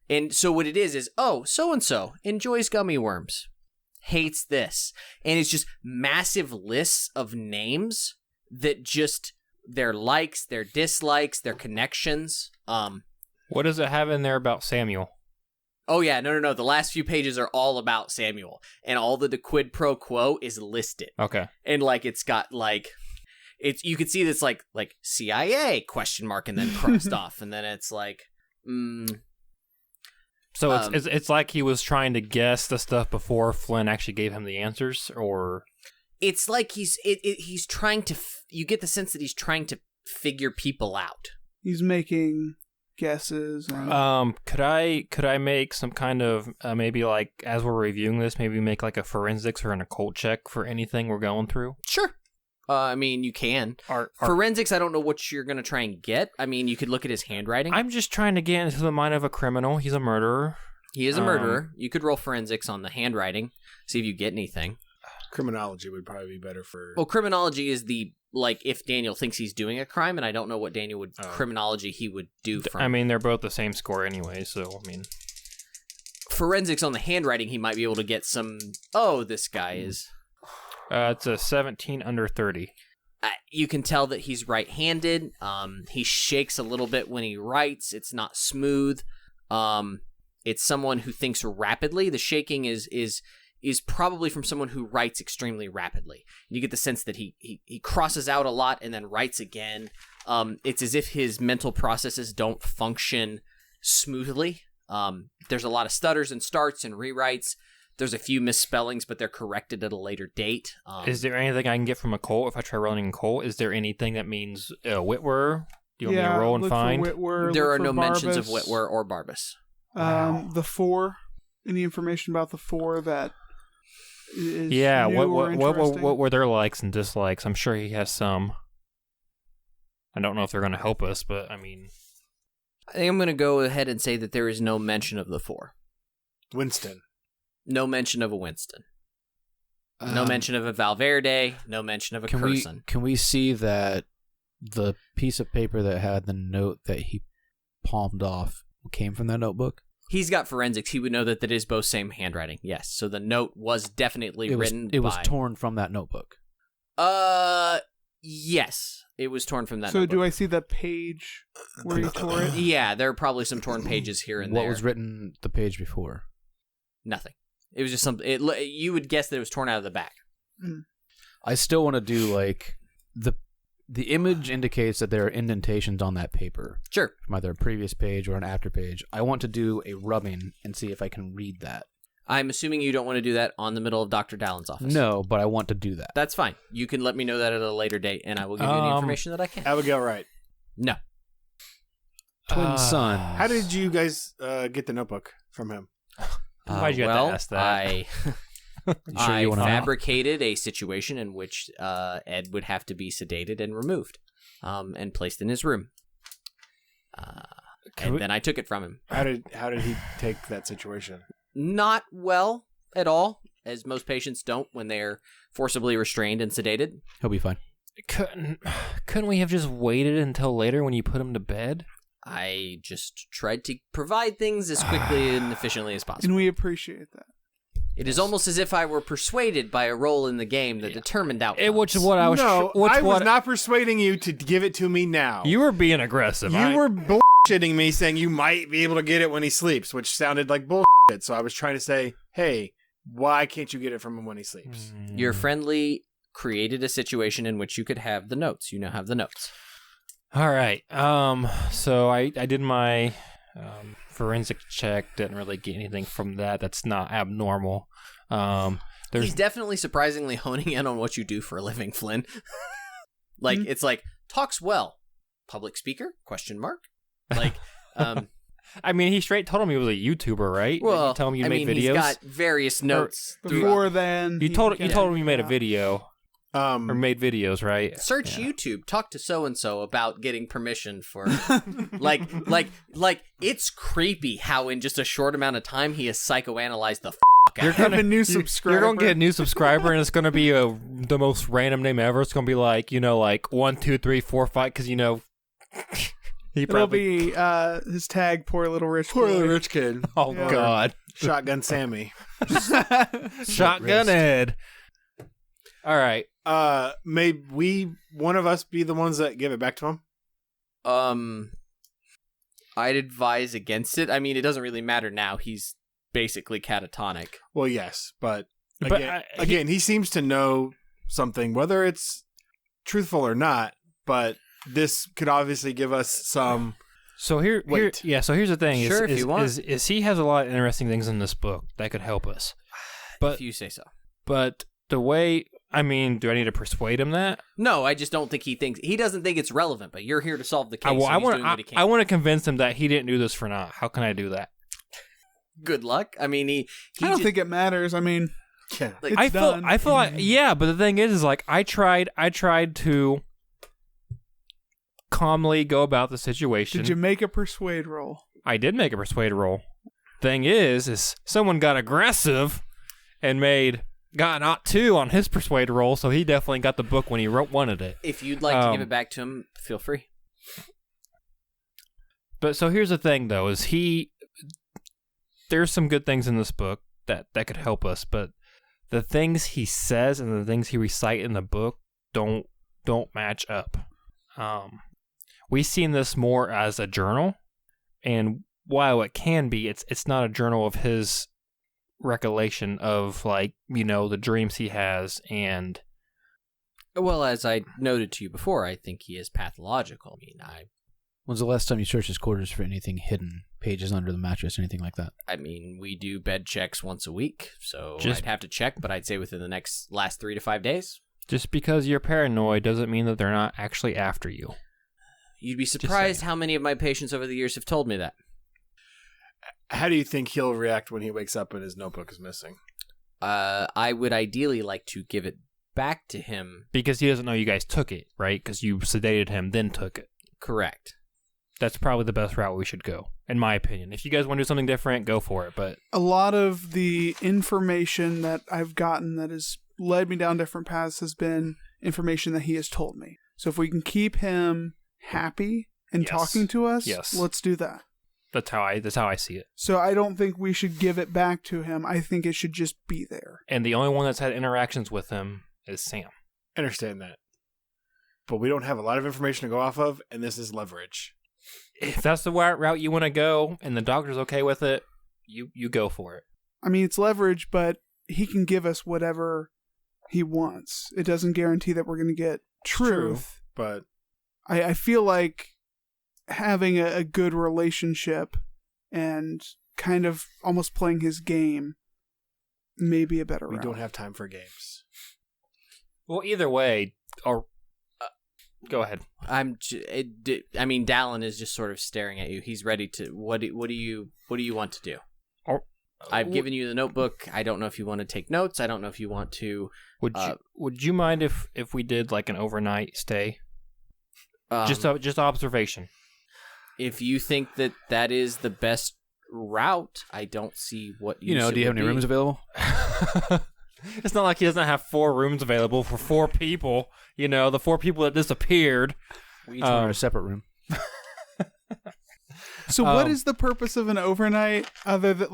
And so what it is, oh, so-and-so enjoys gummy worms, hates this. And it's just massive lists of names that just, their likes, their dislikes, their connections. What does it have in there about Samuel? Oh, yeah, no. The last few pages are all about Samuel. And all the quid pro quo is listed. Okay. And, like, it's got, like... you could see that's like CIA ? And then crossed off, and then it's like, So it's like he was trying to guess the stuff before Flynn actually gave him the answers, or it's like he's trying to. You get the sense that he's trying to figure people out. He's making guesses. And... Could I make some kind of maybe like as we're reviewing this, maybe make like a forensics or an occult check for anything we're going through? Sure. I mean, you can. Forensics, I don't know what you're going to try and get. I mean, you could look at his handwriting. I'm just trying to get into the mind of a criminal. He's a murderer. He is a murderer. You could roll forensics on the handwriting, see if you get anything. Criminology would probably be better for... Well, criminology is the, like, if Daniel thinks he's doing a crime, and I don't know what Daniel would... Criminology he would do from... I mean, they're both the same score anyway, so, I mean... Forensics on the handwriting, he might be able to get some... Oh, this guy is... It's a 17 under 30. You can tell that he's right-handed. He shakes a little bit when he writes. It's not smooth. It's someone who thinks rapidly. The shaking is probably from someone who writes extremely rapidly. You get the sense that he crosses out a lot and then writes again. It's as if his mental processes don't function smoothly. There's a lot of stutters and starts and rewrites. There's a few misspellings, but they're corrected at a later date. Is there anything I can get from a Colt if I try rolling in Colt? Is there anything that means Whitwer? Do you want me to roll and find? There are no mentions of Whitwer or Barbas. The 4. Any information about the 4 that is new or what were their likes and dislikes? I'm sure he has some. I don't know if they're going to help us, but I mean... I think I'm going to go ahead and say that there is no mention of the 4. Winston. No mention of a Winston. No mention of a Valverde. No mention of a Curson. Can we see that the piece of paper that had the note that he palmed off came from that notebook? He's got forensics. He would know that is both same handwriting. Yes. So the note was definitely written by... It was torn from that notebook. Yes. It was torn from that So notebook. do I see the page where he tore it? Yeah, there are probably some torn pages here and there. What was written the page before? Nothing. It was just something. You would guess that it was torn out of the back. I still want to do like the image indicates that there are indentations on that paper. Sure. From either a previous page or an after page. I want to do a rubbing and see if I can read that. I'm assuming you don't want to do that on the middle of Dr. Dallon's office. No, but I want to do that. That's fine. You can let me know that at a later date, and I will give you any information that I can. Abigail Wright. No. Twin son. How did you guys get the notebook from him? Why'd you have to ask that? I you wanna know? fabricated a situation in which Ed would have to be sedated and removed and placed in his room. Then I took it from him. How did he take that situation? Not well at all, as most patients don't when they're forcibly restrained and sedated. He'll be fine. Couldn't we have just waited until later when you put him to bed? I just tried to provide things as quickly and efficiently as possible. And we appreciate that. It is almost as if I were persuaded by a role in the game that determined outcomes. Which is what I was. I was not persuading you to give it to me now. You were being aggressive. You were bullshitting me, saying you might be able to get it when he sleeps, which sounded like bullshit. So I was trying to say, hey, why can't you get it from him when he sleeps? Your friendly created a situation in which you could have the notes. You now have the notes. All right. So I did my forensic check. Didn't really get anything from that. That's not abnormal. He's definitely surprisingly honing in on what you do for a living, Flynn. It's like, talks well. Public speaker? ? Like, I mean, he straight told him he was a YouTuber, right? well, Did you tell him you made videos? He's got various notes. Before then, You told him you made a video. Or made videos, right? Search YouTube. Talk to so and so about getting permission for like it's creepy how in just a short amount of time he has psychoanalyzed the You're gonna have a new subscriber. You're gonna get a new subscriber, and it's gonna be the most random name ever. It's gonna be like 1, 2, 3, 4, 5, because It'll be his tag. Poor little rich kid. Oh Yeah. God, Shotgun Sammy. Shotgun Ed. All right. May one of us be the ones that give it back to him? I'd advise against it. I mean, it doesn't really matter now. He's basically catatonic. Well, yes, but again, he seems to know something, whether it's truthful or not. But this could obviously give us some. So so here's the thing. Sure, if you want. Is he has a lot of interesting things in this book that could help us. But if you say so. But the way, I mean, do I need to persuade him that? No, I just don't think he doesn't think it's relevant. But you're here to solve the case. So I want to convince him that he didn't do this for naught. How can I do that? Good luck. I mean, I don't think it matters. I mean, Yeah. Like, it's done. I feel like, yeah, but the thing is like I tried to calmly go about the situation. Did you make a persuade roll? I did make a persuade roll. Thing is someone got aggressive and got an 2 on his persuade roll, so he definitely got the book when he wanted it. If you'd like to give it back to him, feel free. But so here's the thing, though, is there's some good things in this book that could help us, but the things he says and the things he recites in the book don't match up. We've seen this more as a journal, and while it can be, it's not a journal of his recollection of the dreams he has. And Well, as I noted to you before, I think he is pathological. When's the last time you searched his quarters for anything hidden? Pages under the mattress, anything like that? I mean, we do bed checks once a week, so Just- I'd have to check, but I'd say within the last 3 to 5 days. just because you're paranoid doesn't mean that they're not actually after you. You'd be surprised how many of my patients over the years have told me that. How do you think he'll react when he wakes up and his notebook is missing? I would ideally like to give it back to him. Because he doesn't know you guys took it, right? Because you sedated him, then took it. Correct. That's probably the best route we should go, in my opinion. If you guys want to do something different, go for it. But A lot of the information that I've gotten that has led me down different paths has been information that he has told me. So if we can keep him happy and Yes. talking to us, Yes. let's do that. that's how I see it. So I don't think we should give it back to him. I think it should just be there. And the only one that's had interactions with him is Sam. I understand that. But we don't have a lot of information to go off of, and this is leverage. If that's the route you want to go, and the doctor's okay with it, you go for it. I mean, it's leverage, but he can give us whatever he wants. It doesn't guarantee that we're going to get truth. But I feel like having a good relationship and kind of almost playing his game may be a better we route. don't have time for games. Well, either way, or go ahead. I mean, Dallin is just sort of staring at you. He's ready to. What do you want to do? I've given you the notebook. I don't know if you want to take notes. I don't know if you want to. Would you mind if we did like an overnight stay? Just observation. If you think that is the best route, I don't see what Do you have any rooms available? It's not like he doesn't have 4 rooms available for 4 people. The 4 people that disappeared. We each want a separate room. So what is the purpose of an overnight other than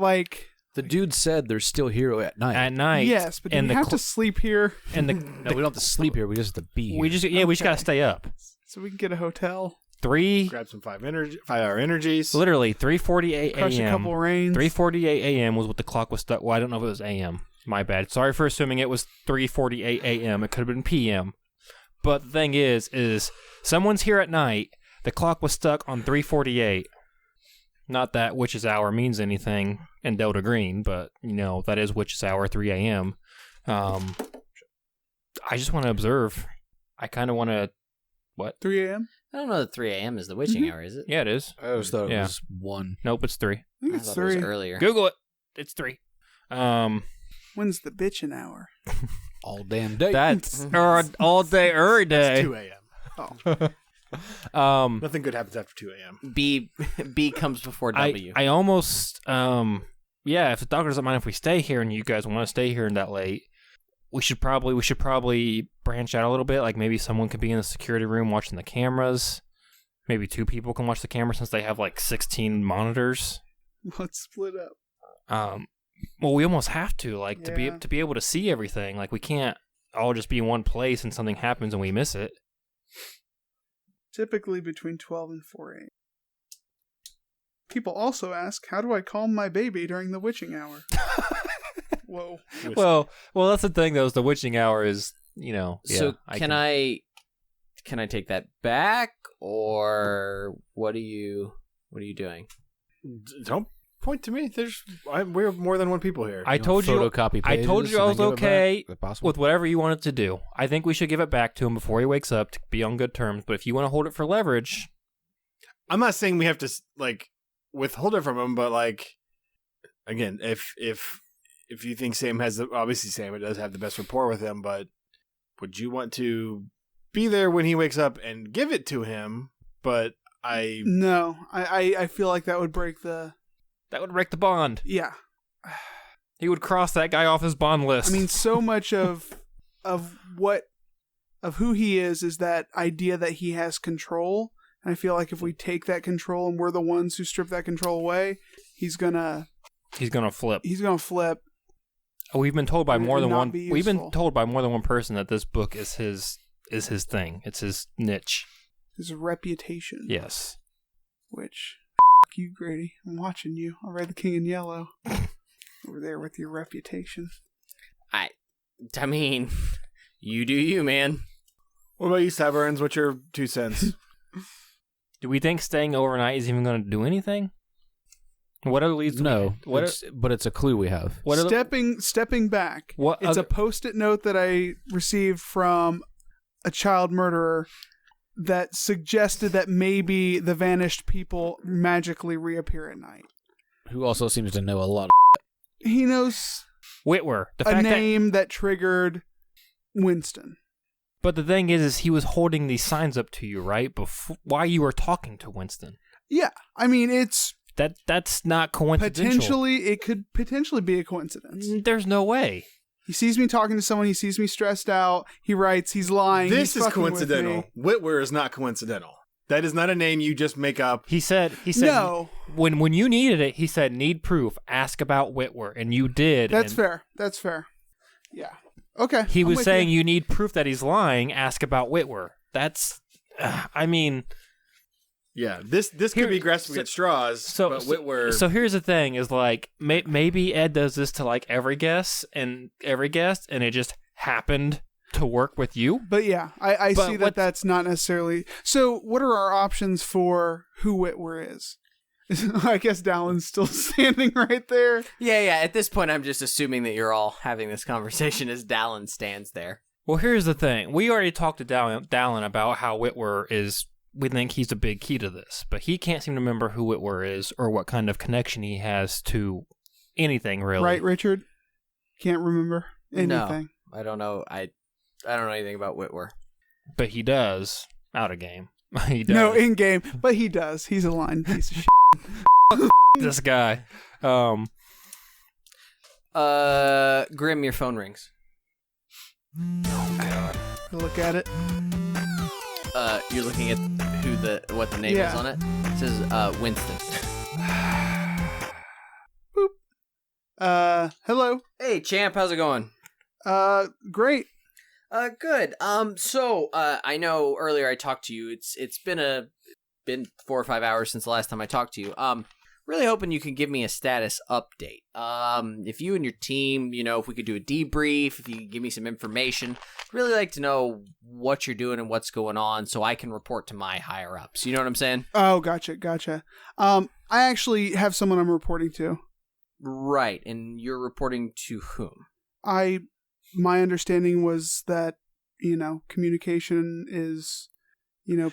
The dude said they're still here at night. At night. yes, but do we have to sleep here And No, we don't have to sleep here. We just have to be here. we just gotta stay up. so we can get a hotel, Grab some 5-hour energies. Literally 3:48 crush a a.m. couple rains? 3:48 a.m. was what the clock was stuck. Well, I don't know if it was a.m. My bad. Sorry for assuming it was 3:48 a.m. It could have been p.m. But the thing is someone's here at night. The clock was stuck on 3:48. Not that witch's hour means anything in Delta Green, but, that is witch's hour, 3 a.m. I just want to observe. I kind of want to... What? 3 a.m.? I don't know that 3 a.m. is the witching hour, is it? Yeah, it is. I always thought it was 1. Nope, it's 3. I think I it's thought it was 3. earlier. Google it. It's 3. When's the bitchin' hour? All damn day. That's all day, every It's day. 2 a.m. Oh. Nothing good happens after 2 a.m. B comes before W. I almost, if the doctor doesn't mind if we stay here and you guys want to stay here that late, we should probably branch out a little bit. Like maybe someone could be in the security room watching the cameras. Maybe 2 people can watch the camera since they have like 16 monitors. Let's split up. Well, we almost have to, like, Yeah. to be able to see everything. Like, we can't all just be in one place and something happens and we miss it. Typically between 12 and 4 a.m. People also ask, how do I calm my baby during the witching hour? Whoa. Well, that's the thing, though, is the witching hour is, So can I take that back, or what are you doing? Don't point to me. We're more than one people here. I told you photocopy I told pages you I and was then give it back? okay Is that possible? with whatever you wanted to do. I think we should give it back to him before he wakes up to be on good terms. But if you want to hold it for leverage, I'm not saying we have to withhold it from him, but again, if you think Sam obviously Sam does have the best rapport with him, but would you want to be there when he wakes up and give it to him? But No, I feel like that would break the... that would break the bond. Yeah. He would cross that guy off his bond list. I mean, so much of who he is that idea that he has control. And I feel like if we take that control and we're the ones who strip that control away, he's gonna flip. He's gonna flip. We've been told by And more than not one. be We've been useful. told by more than one person that this book is his thing. It's his niche. His reputation. Yes. Which, you, Grady. I'm watching you. I read The King in Yellow. Over there with your reputation. I mean, you do you, man. what about you, Severance? What's your 2 cents? Do we think staying overnight is even going to do anything? What other leads? No, What? but it's a clue we have. What other? Stepping back. What It's other- a post-it note that I received from a child murderer that suggested that maybe the vanished people magically reappear at night. Who also seems to know a lot. He knows Whitwer. The a fact name that triggered Winston. But the thing is he was holding these signs up to you, right? While you were talking to Winston. Yeah, I mean, it's That's not coincidental. it could potentially be a coincidence. There's no way. He sees me talking to someone, he sees me stressed out, he writes, he's lying. This he's is fucking with coincidental. me. Whitwer is not coincidental. That is not a name you just make up. He said No. when you needed it, he said, need proof, ask about Whitwer, and you did. That's and fair. Yeah. Okay. He I'm was with saying you need proof that he's lying, ask about Whitwer. That's I mean, Yeah, this Here- could be grasping at straws, but Whitwer... So here's the thing: is like maybe Ed does this to like every guest, and it just happened to work with you. But yeah, I But see that what's- that's not necessarily. So, what are our options for who Whitwer is? I guess Dallin's still standing right there. Yeah. At this point, I'm just assuming that you're all having this conversation as Dallin stands there. Well, here's the thing: we already talked to Dallin about how Whitwer is. We think he's a big key to this, but he can't seem to remember who Whitwer is or what kind of connection he has to anything, really. Right, Richard? Can't remember anything. No, I don't know. I don't know anything about Whitwer. But he does out of game. He does. No, in game, but he does. He's a lying piece of shit. This guy. Grimm, your phone rings. Look at it. You're looking at what the name is Yeah. on it. It says Winston. Hello. Hey, champ, how's it going? Great. Good. So I know earlier I talked to you. It's been 4 or 5 hours since the last time I talked to you. really hoping you can give me a status update. If you and your team, if we could do a debrief, if you could give me some information, I'd really like to know what you're doing and what's going on so I can report to my higher-ups. You know what I'm saying? Oh, gotcha. I actually have someone I'm reporting to. Right, and you're reporting to whom? My understanding was that, communication is,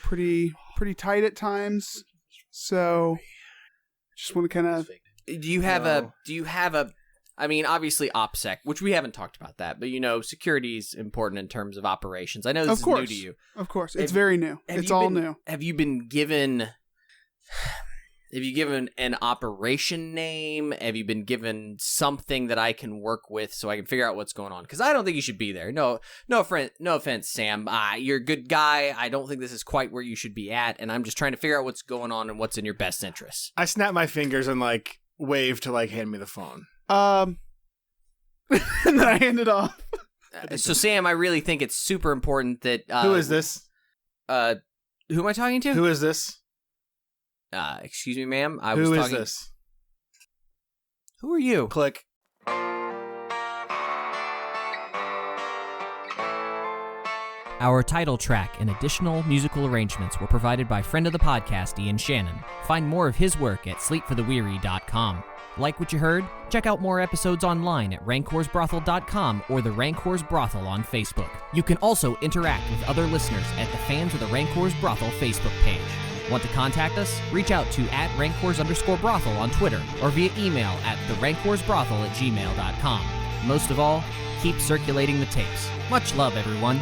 pretty tight at times. So just want to kind of... Do you have a, I mean, obviously OPSEC, which we haven't talked about that, but security is important in terms of operations. I know this is new to you. Of course. It's very new. It's all new. Have you been given... Have you given an operation name? Have you been given something that I can work with so I can figure out what's going on? Because I don't think you should be there. No offense, Sam. You're a good guy. I don't think this is quite where you should be at, and I'm just trying to figure out what's going on and what's in your best interests. I snap my fingers and wave to hand me the phone. And then I hand it off. So Sam, I really think it's super important that who is this? Who am I talking to? Who is this? Excuse me, ma'am. Who is this? Who are you? Click. Our title track and additional musical arrangements were provided by friend of the podcast, Ian Shannon. Find more of his work at sleepfortheweary.com. Like what you heard? Check out more episodes online at rancorsbrothel.com or the Rancors Brothel on Facebook. You can also interact with other listeners at the Fans of the Rancors Brothel Facebook page. Want to contact us? Reach out to @Rancors_Brothel on Twitter or via email at therancorsbrothel@gmail.com. Most of all, keep circulating the tapes. Much love, everyone.